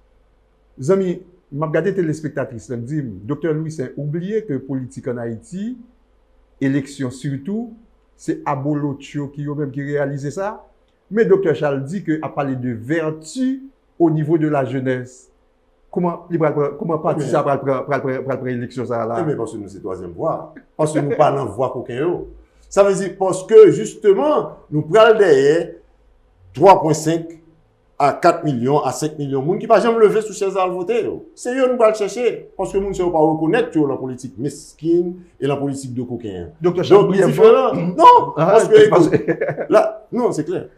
Les amis, m'a regardé téléspectatrice, me dit, docteur Louis, c'est oublier que politique en Haïti, élection surtout, c'est Abolotio qui réalisait ça. Mais docteur Charles dit qu'il a parlé de vertu au niveau de la jeunesse. Comment parti ça pour l'élection ça là? Mais parce que nous c'est troisième voie. Parce que nous parlons voie qu'aucun. Ça veut dire parce que justement nous prenons derrière 3,5 à 4 millions à 5 millions de monde qui pas jamais lever sous chaise à voter. C'est eux nous va le chercher parce que nous ne savons pas reconnaître que la politique mesquine et la politique de coquin. Donc différent. Non, parce que là non, c'est clair.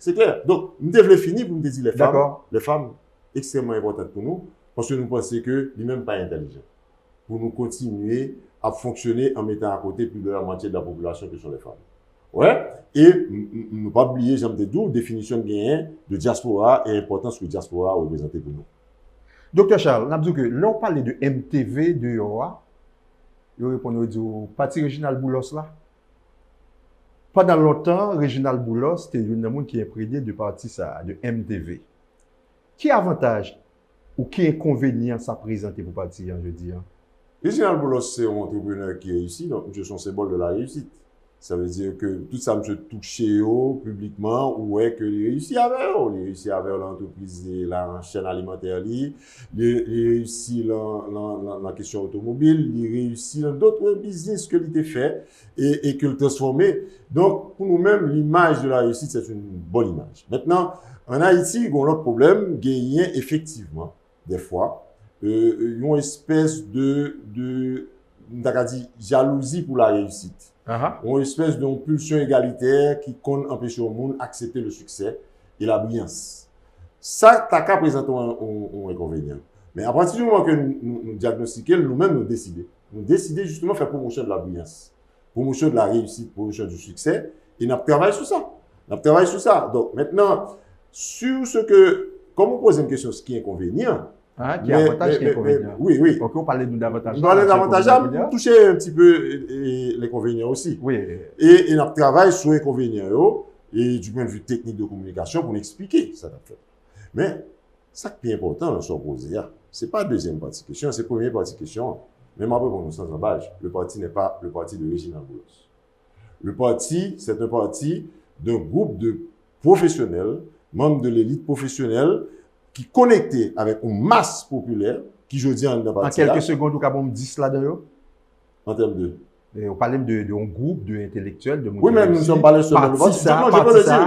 Donc nous devons finir pour nous dire les femmes extrêmement importantes pour nous. Parce que nous pensons que lui-même pas intelligent. Pour nous continuer à fonctionner en mettant à côté plus de la moitié de la population que sont les femmes. Ouais. Et ne pas oublier, j'aime te dire, définition de diaspora et l'importance que la diaspora représente pour nous. Docteur Charles, nous que l'on parle de MTV de Yoa, il répond au parti Réginald Boulos là. Pendant longtemps, Réginald Boulos, c'était une monde qui est imprégné de parti ça, de MTV. Qui avantage ou qui inconvénient ça présenter pour partir, je dis? Réginald Boulos, c'est un entrepreneur qui réussit, donc je suis son symbole de la réussite. Ça veut dire que tout ça me touche publiquement, ou est que il réussit avec l'entreprise, la chaîne alimentaire, il réussit la question automobile, il réussit dans d'autres business que il fait et que le transformer. Donc, pour nous-mêmes, l'image de la réussite, c'est une bonne image. Maintenant, en Haïti, on a l'autre problème, gagner effectivement, des fois, une espèce de jalousie pour la réussite. Une espèce de pulsion égalitaire qui empêche au monde d'accepter le succès et la brillance. Ça, t'as qu'à présenter un inconvénient. Mais à partir du moment que nous diagnostiquons, nous-mêmes nous décidons. Nous décidons justement de faire promotion de la brillance, promotion de la réussite, promotion du succès, et nous travaillons sur ça. Donc maintenant, sur ce que, comme on pose une question, ce qui est inconvénient, qui est avantage, qui est inconvénient. Oui. Donc, on parlait d'avantage. On parlait d'avantage, on toucher un petit peu les inconvénients aussi. Oui. Et on travaille sur les inconvénients et du point de vue technique de communication pour expliquer ça. Mais, ça qui est important dans ce posé, c'est pas la deuxième partie question, c'est la première partie question. Même après, pour nous, sans emballage, le parti n'est pas le parti de Réginald Boulos. Le parti, c'est un parti d'un groupe de professionnels, membres de l'élite professionnelle, qui connecté avec une masse populaire, qui je dis en quelques secondes, vous avez 10 là-dedans? En termes de? On parle d'un groupe d'intellectuels, de oui, mais nous sommes parlé sur le parti.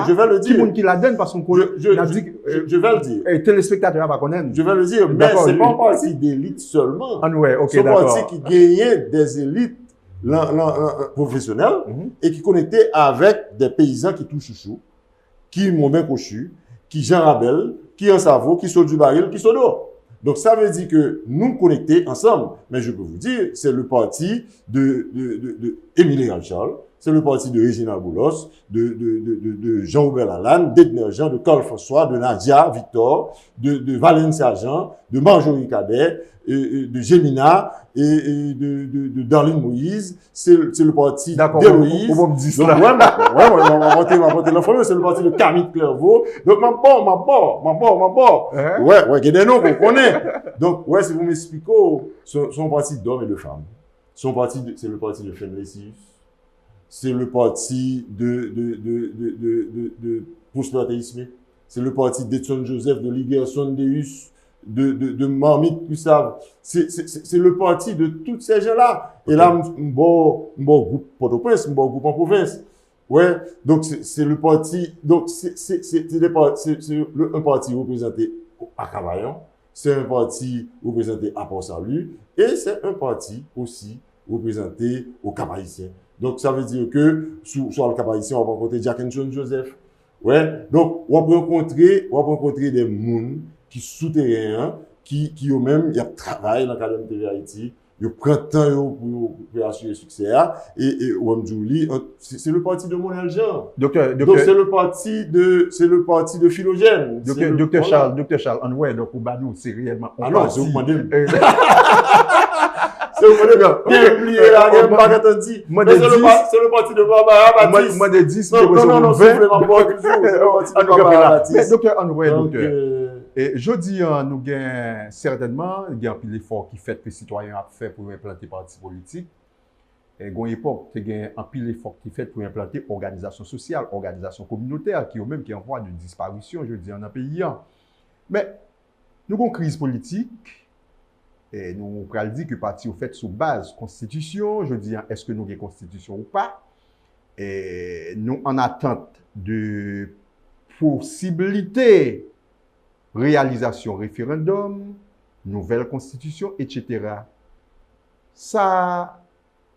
Je vais le dire. Qui monde qui la donne parce qu'on je vais le dire. Et téléspectateurs va connaître. Je vais le dire, mais c'est pas un parti d'élite seulement. C'est un parti qui gagnait des élites professionnelles et qui connectait avec des paysans qui touchent chouchou, qui m'ont bien cochu, qui Jean Rabel, qui en Savo, qui sont du baril, qui sont d'eau. Donc, ça veut dire que nous connecter ensemble. Mais je peux vous dire, c'est le parti de Émilie Charles, c'est le parti de Réginald Boulos, de Jean-Robert Lalanne, d'Edner Jean, de Carl François, de Nadia Victor, de Valencia Jean, de Marjorie Cadet, de Gemina et de Darlene Moïse. C'est le parti d'Héloïse. On va me dire ça. On va monter l'information. C'est le parti de Camille Clairvaux. Donc, ma bord. Ouais, il y a des noms qu'on connaît. Donc, ouais, si vous m'expliquez, son parti d'hommes et de femmes. C'est le parti de Femlessius. C'est le parti de Prospéritéisme. C'est le parti d'Edson Joseph, de Ligerson Deus, de Marmite Gustave. C'est le parti de tous ces gens-là. Et là, un bon groupe Port-au-Prince, un bon groupe en province. Ouais. Donc, c'est le parti, donc, c'est un parti représenté à Cavaillon. C'est un parti représenté à Port-Salut. Et c'est un parti aussi représenté aux Cap-Haïtiens. Donc, ça veut dire que, sur le Cap-Haïtien, on va rencontrer Jack John Joseph. Ouais. Donc, on va rencontrer des mouns qui souterrains, qui eux-mêmes, ils travaillent dans l'Académie TV Haïti, ils prennent temps pour assurer le succès. Et Ouamdjouli, c'est le parti de Monel Jean. Donc, c'est le parti de Philogène. Docteur Charles, donc, pour Banou, c'est réellement. Ah non, c'est vous mandem. C'est le parti de Barbara Baptiste. Moi, de 10, non, soufflez ma porte toujours. Docteur, et je dis, nous avons certainement, il y a un pile d'efforts qui fait que les citoyens ont fait pour implanter parti politique. Et à une époque, il y a un pile d'efforts qui fait pour implanter organisation sociale, organisation communautaire, qui est en voie de disparition, je dis, en un pays. Mais nous avons une crise politique Et nous pral dit que parti au fait sous base constitution, je dis est-ce que nous avons constitution ou pas. Et nous en attente de possibilité réalisation référendum, nouvelle constitution, etc. Ça,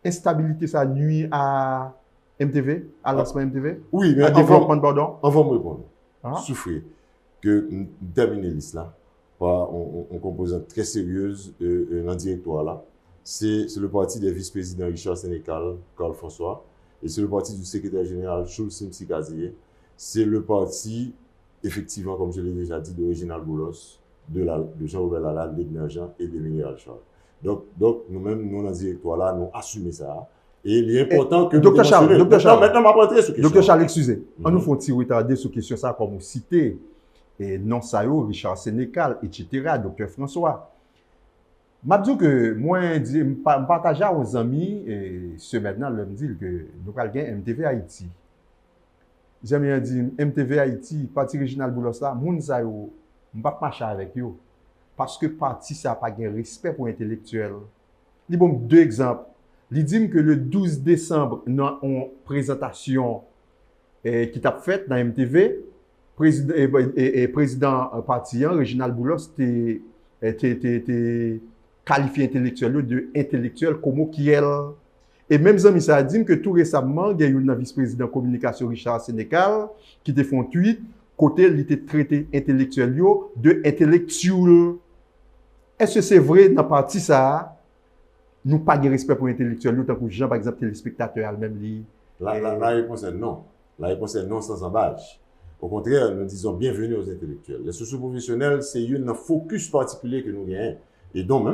instabilité, ça nuit à MTV, à lancement MTV? Oui, mais à développement de Bordon? On va me répondre. Souffrir que nous terminer l'islam par une composante très sérieuse dans le directoire là. C'est le parti des vice-présidents Richard Sénécal, Carl François, et c'est le parti du secrétaire général Jules Simsi Kazié. C'est le parti, effectivement, comme je l'ai déjà dit, de Réginald Boulos, de Jean-Robert Lalade, d'Edna Jean et d'Émilie Alchard. Donc nous-mêmes, nous, dans le directoire là, nous assumons ça. Et il est important que Docteur Charles, maintenant, m'apporter ce question. Docteur Charles, excusez. On nous fait un petit retarder sur question ça, comme vous citez, et non ça yo, Richard Sénécal, etc., Docteur François. Je dis que moi, je partage aux amis, et ce maintenant, je me dis que nous allons gagner MTV Haïti. J'aime bien dire, MTV Haïti, parti Réginald Boulos là, moun sa yo, je ne vais pas marcher avec eux. Parce que parti, ça n'a pas de respect pour l'intellectuel. Je bon deux exemples. Il dit que le 12 décembre, dans une présentation qui t'a faite dans MTV, président parti, Réginald Boulos, était qualifié intellectuel de intellectuel comme qui elle. Et même ça, ça a dit que tout récemment, il y a eu un vice-président communication Richard Sénécal qui a fait un tweet, côté il était traité intellectuel de intellectuel. Est-ce que c'est vrai dans la partie ça? Nous pas de respect pour l'intellectuel, tant que Jean, par exemple, téléspectateur elle-même. La réponse est non. La réponse est non sans embâche. Au contraire, nous disons bienvenue aux intellectuels. Les socio-professionnels, c'est un focus particulier que nous gagnons. Et donc,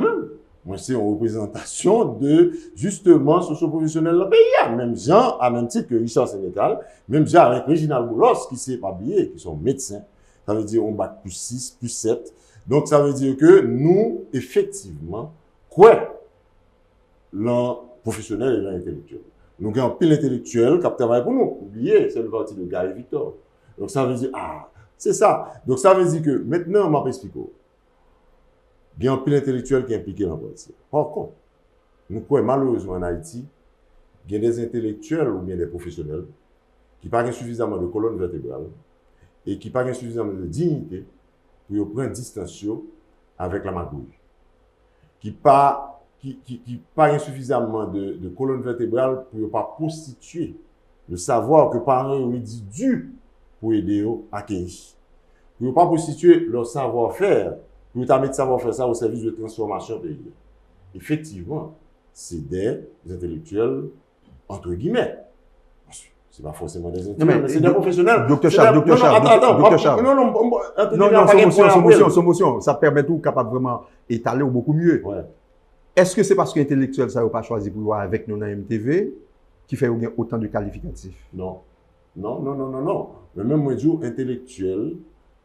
moi, c'est une représentation de, justement, socio-professionnels dans le pays. Même gens, à même titre que Richard Sénécal, même gens avec Réginald Boulos, qui s'est pas habillé, qui sont médecins. Ça veut dire on bac plus 6, plus 7. Donc, ça veut dire que nous, effectivement, quoi? L'un professionnel et l'un intellectuel. Nous avons pile intellectuel qui travaille pour nous. Oubliez, c'est le parti de Gary Victor. Donc ça veut dire, c'est ça. Donc ça veut dire que maintenant, on m'a expliqué. Il y a un pile intellectuel qui est impliqué dans le parti. Par contre, nous croyons malheureusement en Haïti, il y a des intellectuels ou bien des professionnels qui n'ont pas suffisamment de colonne vertébrale et qui n'ont pas suffisamment de dignité pour prendre distance avec la magouille. Qui pas suffisamment de colonne vertébrale pour ne pas constituer le savoir que parents ont dit dû pour aider à acquérir. Pour ne pas constituer leur savoir-faire, pour mettre savoir-faire ça au service de transformation pays. Effectivement, c'est des intellectuels, entre guillemets. C'est pas forcément des intellectuels, mais c'est des professionnels. Docteur Charles. Son motion, ça permet tout capable vraiment étaler beaucoup mieux. Ouais. Est-ce que c'est parce que l'intellectuel, ça n'a pas choisi pour voir avec nous dans MTV, qui fait autant de qualificatifs? Non. Mais même moi, je dis intellectuel,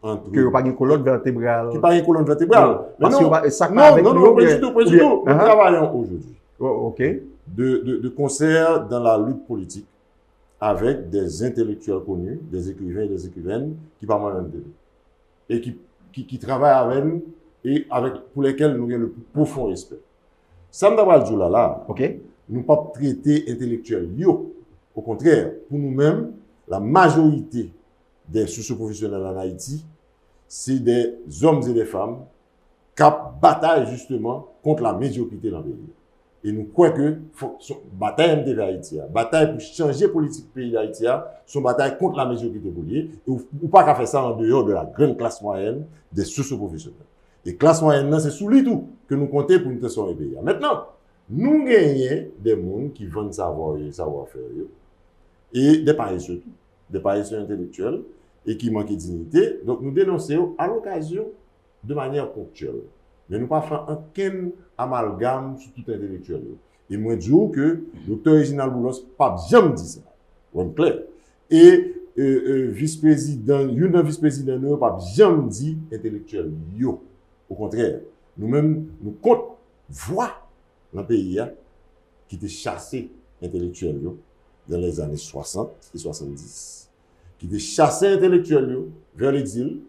entre... Que pas une colonne vertébrale. Qui pas une colonne vertébrale. Mais non, pas du tout. Nous travaillons aujourd'hui. OK. De concert dans la lutte politique avec des intellectuels connus, des écrivains et des écrivaines qui parlent en MTV. Et qui travaillent avec nous et pour lesquels nous avons le plus profond respect. Ça me dit là, OK. Nous ne pouvons pas traiter intellectuels. Au contraire, pour nous-mêmes, la majorité des socio-professionnels en Haïti, c'est des hommes et des femmes qui bataillent justement contre la médiocrité dans le pays. Et nous croyons que bataille MTV Haïti, bataille pour changer la politique pays d'Haïti, son bataille contre la médiocrité politique, et ou pas qu'à faire ça en dehors de la grande classe moyenne des socio-professionnels. Et classe moyenne, c'est sous lui tout que nous comptons pour nous transformer le pays. Maintenant, nous gagnons des gens qui vendent savoir-faire et des paresseux intellectuels et qui manquent de dignité. Donc, nous dénonçons à l'occasion de manière ponctuelle. Mais nous ne faisons pas aucun amalgame sur tout intellectuel. Et moi, je dis que le docteur Réginald Boulos n'a pas jamais dit ça. C'est clair. Et vice-président, un vice-président n'a pas jamais dit intellectuel. Au contraire, nous-mêmes, nous comptons voir dans le pays qui était chassé intellectuel dans les années 60 et 70, qui était chassé intellectuel vers l'exil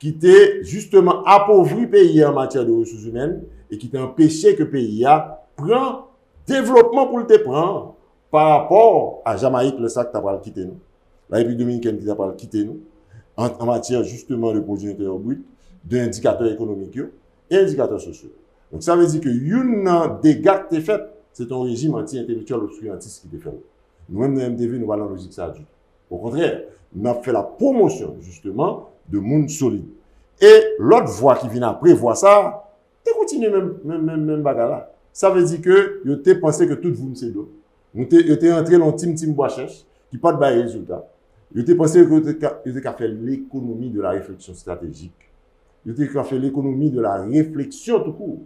qui t'a justement appauvri le pays en matière de ressources humaines et qui t'a empêché que le pays prend développement pour le te prendre par rapport à Jamaïque, le sac t'a pas quitté nous, la République dominicaine qui t'a pas quitté nous, en matière justement de produit intérieur brut, d'indicateurs économiques et indicateurs sociaux. Donc ça veut dire que une dégâts qui est fait, c'est un régime anti-intellectuel obscurantiste qui est fait. Nous-mêmes, dans MTV, nous allons logique ça du tout. Au contraire, nous avons fait la promotion, justement, de monde solide. Et l'autre voie qui vient après voir ça, tu continues même bagarre là. Ça veut dire que vous avez pensé que tout vous c'est d'eau. Vous avez entré dans un team bois cherche qui pas de bail résultat. Vous avez pensé que vous avez fait l'économie de la réflexion stratégique. Vous avez fait l'économie de la réflexion tout court.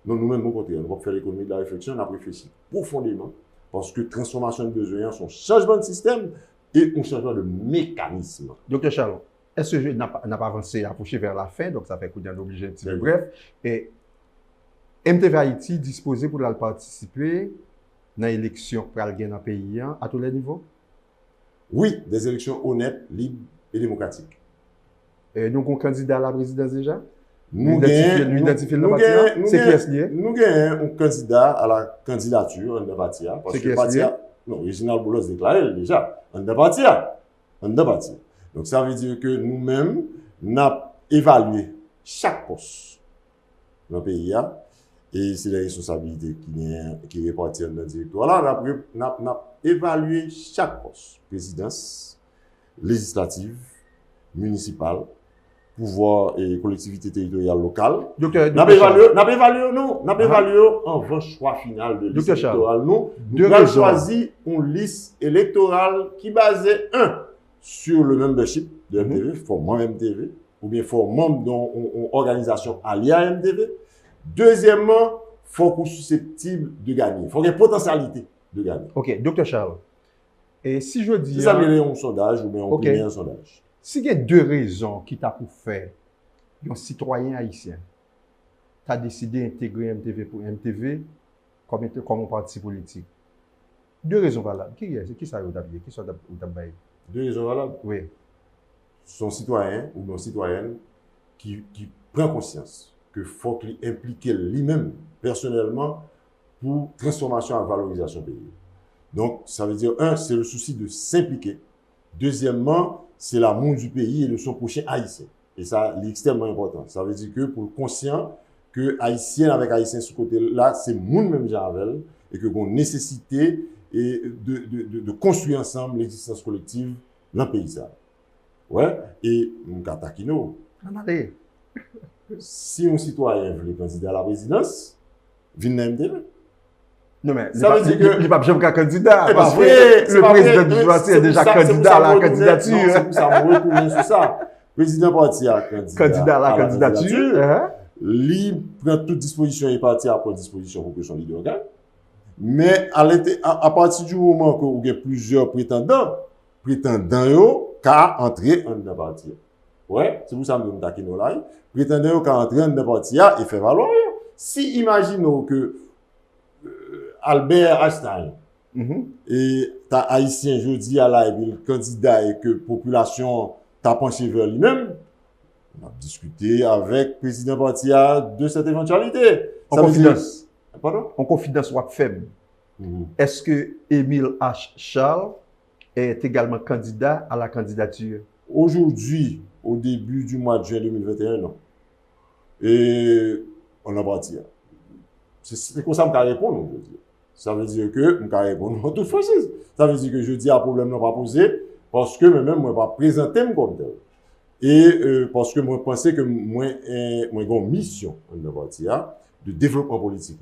Non, nous-mêmes, au contraire, nous avons fait l'économie de la réflexion, on a réfléchi profondément parce que transformation de besoins, son changement de système et un changement de mécanisme. Docteur Charles, est-ce que le jeu n'a pas avancé, approché vers la fin, donc ça fait qu'on est obligé de tirer bref. Et MTV Haïti disposé pour participer dans l'élection pour aller dans le pays à tous les niveaux? Oui, des élections honnêtes, libres et démocratiques. Et donc, on candidat à la présidence déjà? Nous avons un candidat à la candidature en Debatia. Parce que Batia, non, Reginald Boulos déclaré déjà, en Debatia. Donc ça veut dire que nous-mêmes, nous avons évalué chaque poste dans le pays. Et c'est la responsabilité qui est répartie dans le directoire. Là, nous avons évalué chaque poste. Présidence, législative, municipale, pouvoir et collectivité territoriale locale. Nous avons évalué en vrai choix final de liste électorale. Nous avons choisi une liste électorale qui basait, sur le membership de MTV, formant MTV, ou bien formant dans une organisation alliée à MTV. Deuxièmement, il faut qu'on soit susceptible de gagner. Il faut qu'il y ait une potentialité de gagner. Ok, Dr. Charles. Et si je dis... C'est ça, un sondage ou bien on peut un sondage. S'il y a deux raisons qui t'a pour faire un citoyen haïtien, tu as décidé d'intégrer MTV pour MTV comme un parti politique. Deux raisons valables. Qui ça vous avez? Qui ça vous avez? Deux raisons valables? Oui. Son citoyen ou non citoyenne qui prend conscience que faut qu'il implique lui-même personnellement pour transformation et valorisation pays. Donc, ça veut dire, c'est le souci de s'impliquer. Deuxièmement, c'est l'amour du pays et de son prochain haïtien. Et ça, c'est extrêmement important. Ça veut dire que pour le conscient, que haïtien avec haïtien ce côté-là, c'est moun même Javel et que qu'on nécessité et de construire ensemble l'existence collective dans le pays. Ouais. Et Mkatakino, si un citoyen veut candidat à la présidence, vient dans MTV. Non, mais ça veut dire que il n'est pas besoin qu'un candidat. Parce que le président du Joassi est déjà candidat à la candidature. C'est pour ça qu'on retourne sur ça. Le président parti a candidat à la candidature. Il prend toute disposition et parti à prendre disposition pour que son leader gagne. Mais à partir du moment où il y a plusieurs prétendants qu'à entrer en le parti. Ouais, c'est pour ça que nous avons là. Prétendants qu'à entrer en le parti et faire valoir. Si imaginons que Albert Einstein et ta haïtien jeudi à la le candidat et que population t'a penché vers lui-même, on a discuté avec le président Batia de cette éventualité. En confidence. Pardon? En confidence ou faible. Est-ce que Émile H. Charles est également candidat à la candidature? Aujourd'hui, au début du mois de juin 2021, non. Et on a Batia. C'est comme ça que je réponds, je veux dire. Ça veut dire que je réponds en toute franchise. Ça veut dire que je dis à problème non pas posé parce que moi-même, je ne vais pas présenter comme tel. Et parce que moi, je pensais que moi, j'ai une mission de développement politique,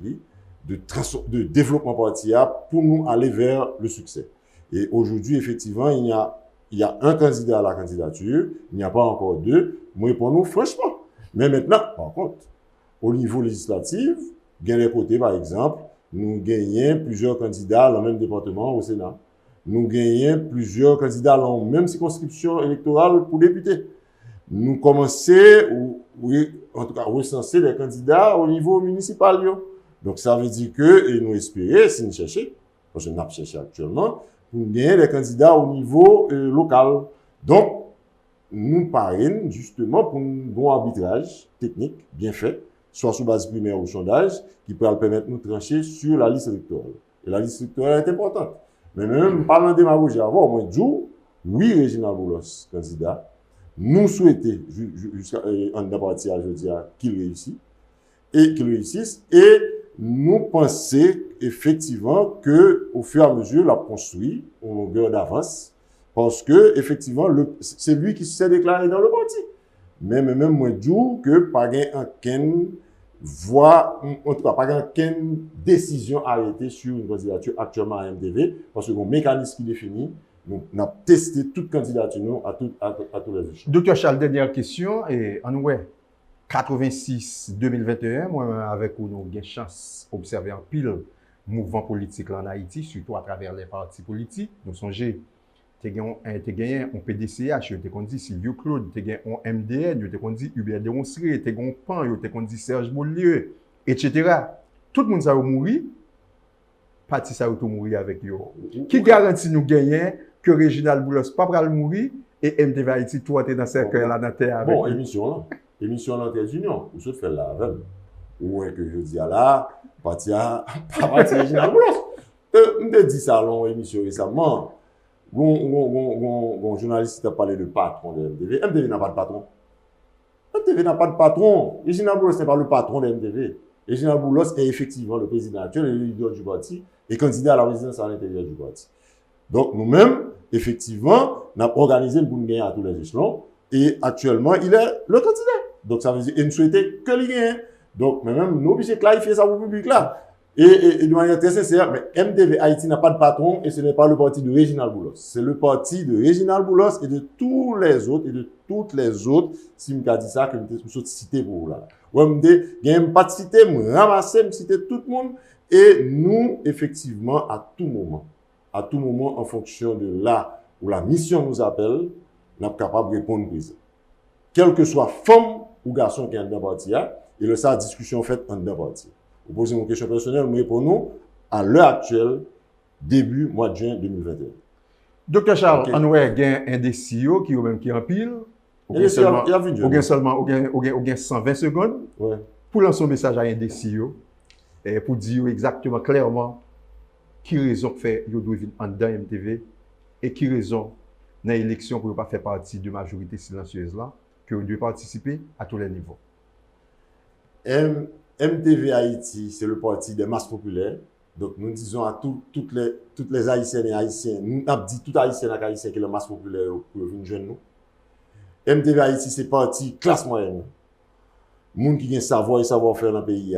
de développement parti pour nous aller vers le succès. Et aujourd'hui, effectivement, il y a un candidat à la candidature, il n'y a pas encore deux. Moi, pour nous, franchement. Mais maintenant, par contre, au niveau législatif, gain les côtés, par exemple, nous gagnons plusieurs candidats dans le même département au Sénat. Nous gagnons plusieurs candidats dans la même circonscription électorale pour députés. Nous commençons, en tout cas, recenser les candidats au niveau municipal. Donc, ça veut dire que, et nous espérons, si nous cherchons, parce que nous avons cherché actuellement, pour gagner les candidats au niveau local. Donc, nous parrainent justement pour un bon arbitrage technique bien fait, soit sous base primaire ou sondage, qui pourra permettre de nous trancher sur la liste électorale. Et la liste électorale est importante. Mais même, parlant de démagogie avant, au moins du jour, oui, Reginald Boulos, candidat, nous souhaitons, jusqu'à un parti à jeudi, qu'il réussisse, et nous pensons effectivement que, au fur et à mesure, la construit, en longueur d'avance, parce que, effectivement, c'est lui qui s'est déclaré dans le parti. Mais même moins dur que pas aucune voix, en tout cas, pas aucune décision arrêtée sur une candidature actuellement à MTV, parce que le mécanisme qui définit, nous avons testé toute candidature à tous les échelons. Docteur Charles, dernière question, et en ouais, 86-2021, moi, avec nous, nous avons chance d'observer un pile mouvement politique en Haïti, surtout à travers les partis politiques. Nous songez, tu as gagné un PDCH, tu as dit Sylvio Claude, tu as gagné un MDN, tu as dit Hubert Demonstré, tu as gagné un PAN, tu as dit Serge Beaulieu, etc. Tout le monde a mouru, parti ça a mourir avec eux. Qui garantit nous gagner que Reginald Boulos pas pral mourir et MTV Haïti tout est dans ce cercle là dans terre avec bon, émission là, Terre d'Union, vous se fait là avec. Ou est que je dis là, parti Reginald Boulos. Je te dis ça dans l'émission récemment. Un journaliste a parlé de patron de MTV. MTV n'a pas de patron. MTV n'a pas de patron. Reginald Boulos n'est pas le patron de MTV. Reginald Boulos est effectivement le président actuel et le leader du parti et candidat à la présidence à l'intérieur du parti. Donc nous-mêmes, effectivement, nous avons organisé le gagner à tous les échelons et actuellement, il est le candidat. Donc ça veut dire, et nous souhaitons que il gagne. Donc, même nous sommes obligés de clarifier ça au public là. Et de manière très sincère, mais MTV Haïti n'a pas de patron et ce n'est pas le parti de Reginald Boulos. C'est le parti de Reginald Boulos et de tous les autres et de toutes les autres. Si je me dis ça, que je suis cité pour vous là. Ouais, je n'ai pas de cité, je ramasser, je citer tout le monde. Et nous, effectivement, à tout moment, en fonction de là où la mission nous appelle, nous sommes capables de répondre présent. Quelle que soit femme ou garçon qui est dans le parti, et le ça, discussion faite en deux parties. Vous posez une question personnelle, nous répondons à l'heure actuelle, début mois de juin 2021. Docteur Charles, on a un des CEO qui est en pile. Il y a seulement 120 secondes pour lancer un message à un des CEO et pour dire exactement clairement qui raison fait qu'il doit venir en dedans MTV et qui raison dans l'élection pour ne pas faire partie de la majorité silencieuse là, que vous devez participer à tous les niveaux. MTV Haïti, c'est le parti des masses populaires. Donc, nous disons à toutes les Haïtiennes et Haïtiens, nous avons dit tout Haïtien et Haïtien qui est la masse populaire pour venir joindre nous. MTV Haïti, c'est parti classe moyenne. Moun qui a savoir et savoir-faire dans le pays,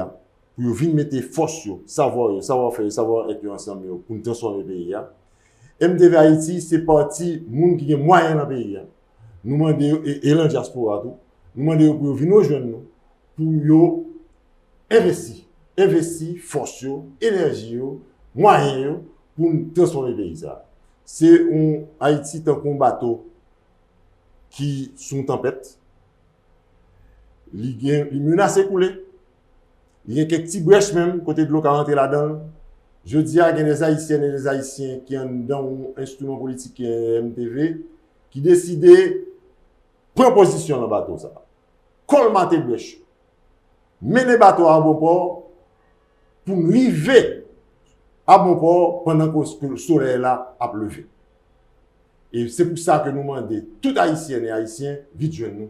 pour venir mettre force, savoir-faire, savoir-être ensemble pour nous transformer le pays. MTV Haïti, c'est parti moun qui a moyen dans le pays. Nous demandons, et la diaspora, nous demandons pour venir nous joindre nous, pour investir force, énergie, moyens pour transformer le pays. C'est un Haïti tant qu'un bateau qui sont tempête. Il menace de couler. Il y a quelques petits brèches même côté de l'eau qui rentre là-dedans. Je dis à des Haïtiennes et des Haïtiens qui ont dans un instrument politique qui est MTV qui décident de prendre position dans le bateau. Colmater les brèches. Mener le bateau à bon port pour arriver à bon port pendant que le soleil là a levé. Et c'est pour ça que nous demandons tout Haïtiens et Haïtiens, vite joindre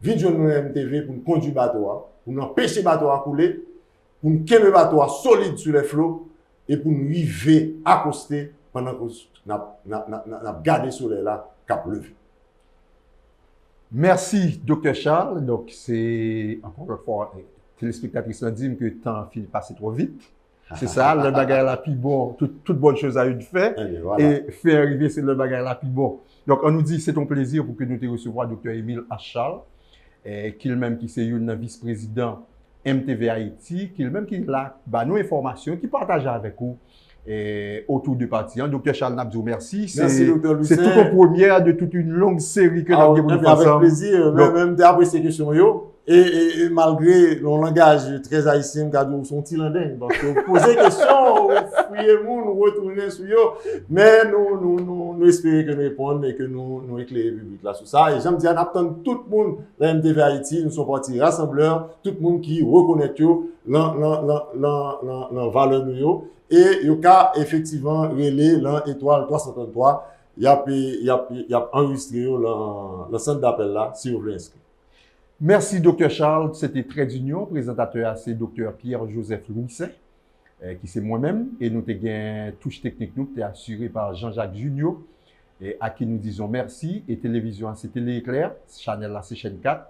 nous MTV pour nous conduire le bateau, pour nous empêcher le bateau à couler, pour nous calmer le bateau solide sur les flots et pour nous arriver à accoster pendant que nous avons gardé le soleil là qui a levé. Merci, Dr. Charles. Donc, c'est encore une fois, téléspectatrice nous dit que le temps finit passer trop vite. C'est ça, le bagage la plus bon, toute bonne chose a eu de fait. Et faire arriver, c'est le bagage la plus bon. Donc, on nous dit, c'est ton plaisir pour que nous te recevoir Dr. Émile H. Charles, qui-même qui c'est un vice-président MTV Haïti, qui-même qui a nos informations, qui partage avec vous autour du parti. Dr. Charles Nabdou, merci. Merci, Dr. Lucien. C'est tout en première de toute une longue série que nous avons fait ensemble. Avec plaisir, même d'après ces questions, Et malgré le langage très haïtien, nous sommes tilandins. Donc, poser question, fouillez-nous, nous retourner sur eux. Mais nous espérons que nous répondons et que nous éclairons le public là sur ça. Et j'aime dire, on attend tout le monde, la MTV Haïti, nous sommes partis rassembleurs, tout le monde qui reconnaît la valeur de nous. Et il y a effectivement relais l'étoile 333. Il y a enregistré le centre d'appel là, si vous voulez inscrire. Merci, Dr. Charles. C'était Trait d'Union. Présentateur, c'est Dr. Pierre-Joseph Louissin, qui c'est moi-même. Et nous avons touche technique, nous, qui est assuré par Jean-Jacques Junior, et à qui nous disons merci. Et télévision, c'est Télé Éclair. Channel là, c'est chaîne 4.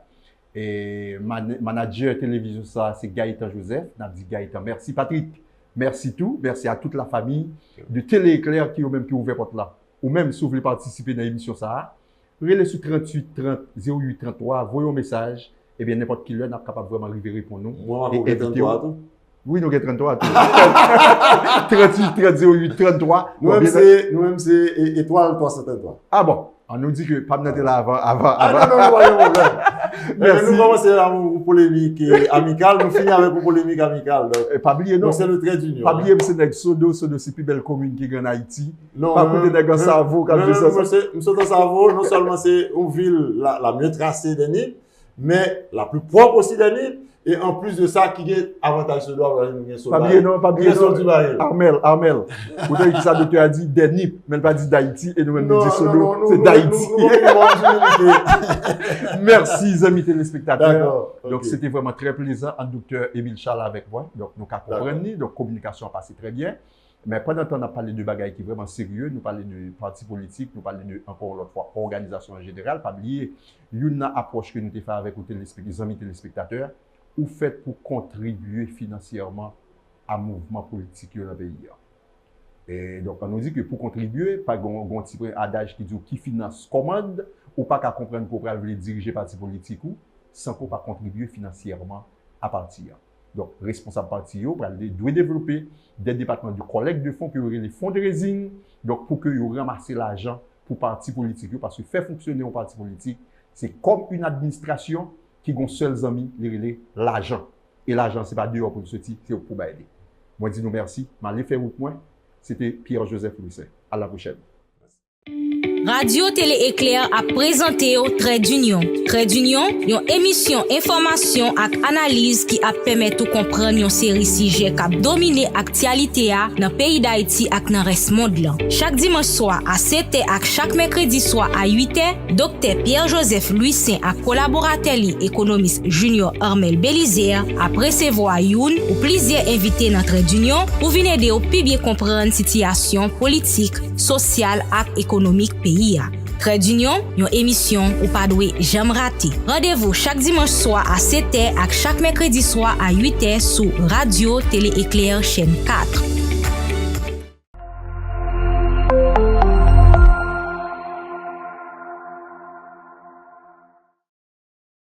Et manager télévision, ça, c'est Gaëtan Joseph. On a dit Gaëtan. Merci, Patrick. Merci tout. Merci à toute la famille de Télé Éclair qui ont même ouvert porte là. Ou même si vous voulez participer dans l'émission, ça. Relais sur 38 30 08 33, voyez un message, et bien n'importe qui là n'est capable vraiment arriver pour nous. Moi, et 33 tout. Oui, nous avons 33 tout. 38 30 08 33. Nous-mêmes c'est étoile 333. Ah bon, on nous dit que pas de là avant. Ah non, merci. Nous commençons une polémique amicale, nous finissons avec une polémique amicale. Pas oublier non. C'est le Trait d'Union. Pas oublier c'est nèg Sodo c'est plus belle commune qui est en Haïti. Non. Pas côté nèg Savo comme je sais. Nous sommes dans Savo, non seulement c'est une ville la mieux tracée d'Annie, mais la plus propre aussi d'Annie. Et en plus de ça, qui est avantage de droit, pas bien non. Armel. Vous avez dit ça, docteur a dit d'Enip, mais il pas dit d'Haïti, et nous-mêmes nous disons Sodo, c'est d'Haïti. Merci, amis téléspectateurs. Donc, c'était vraiment très plaisant, un docteur Émile Charles avec moi. Donc, nous avons compris, donc, communication a passé très bien. Mais pendant que on a parlé de bagailles qui sont vraiment sérieux, nous parlons de partis politiques, nous parlons de, encore l'autre fois, organisation en général, pas oublier, une approche que nous avons fait avec les amis téléspectateurs, ou fait pour contribuer financièrement à mouvement politique dans le pays. Et donc, on nous dit que pour contribuer, pas un petit adage qui dit qui finance commande, ou pas qu'à comprendre qu'on peut diriger parti politique ou sans qu'on pas contribuer financièrement à partir. Donc, responsable parti, doit développer des départements de collecte de fonds, qui auraient les fonds de résine, donc pour qu'ils ramassent l'argent pour parti politique, parce que faire fonctionner un parti politique, c'est comme une administration qui ont seuls amis, l'argent. Et l'argent, ce n'est pas dehors pour le sortir, c'est pour aider. Moi, dis nous merci. M'allez faire route moi. C'était Pierre-Joseph Louissin. À la prochaine. Radio Télé Éclair a présenté au Trait d'Union. Trait d'Union, une émission information et analyse qui a permis de comprendre une série sujets qui a dominé l'actualité dans le pays d'Haïti et dans le reste du monde. Chaque dimanche soir à 7h et chaque mercredi soir à 8h, Dr. Pierre-Joseph Louissin et collaborateur économiste junior Armel Bélizière a recevoir une ou plusieurs invités dans Trait d'Union pour venir aider au plus bien comprendre la situation politique, sociale et économique pays. Trait d'Union, une émission ou pas doué jamais raté. Rendez-vous chaque dimanche soir à 7h et chaque mercredi soir à 8h sur Radio Télé Éclair chaîne 4.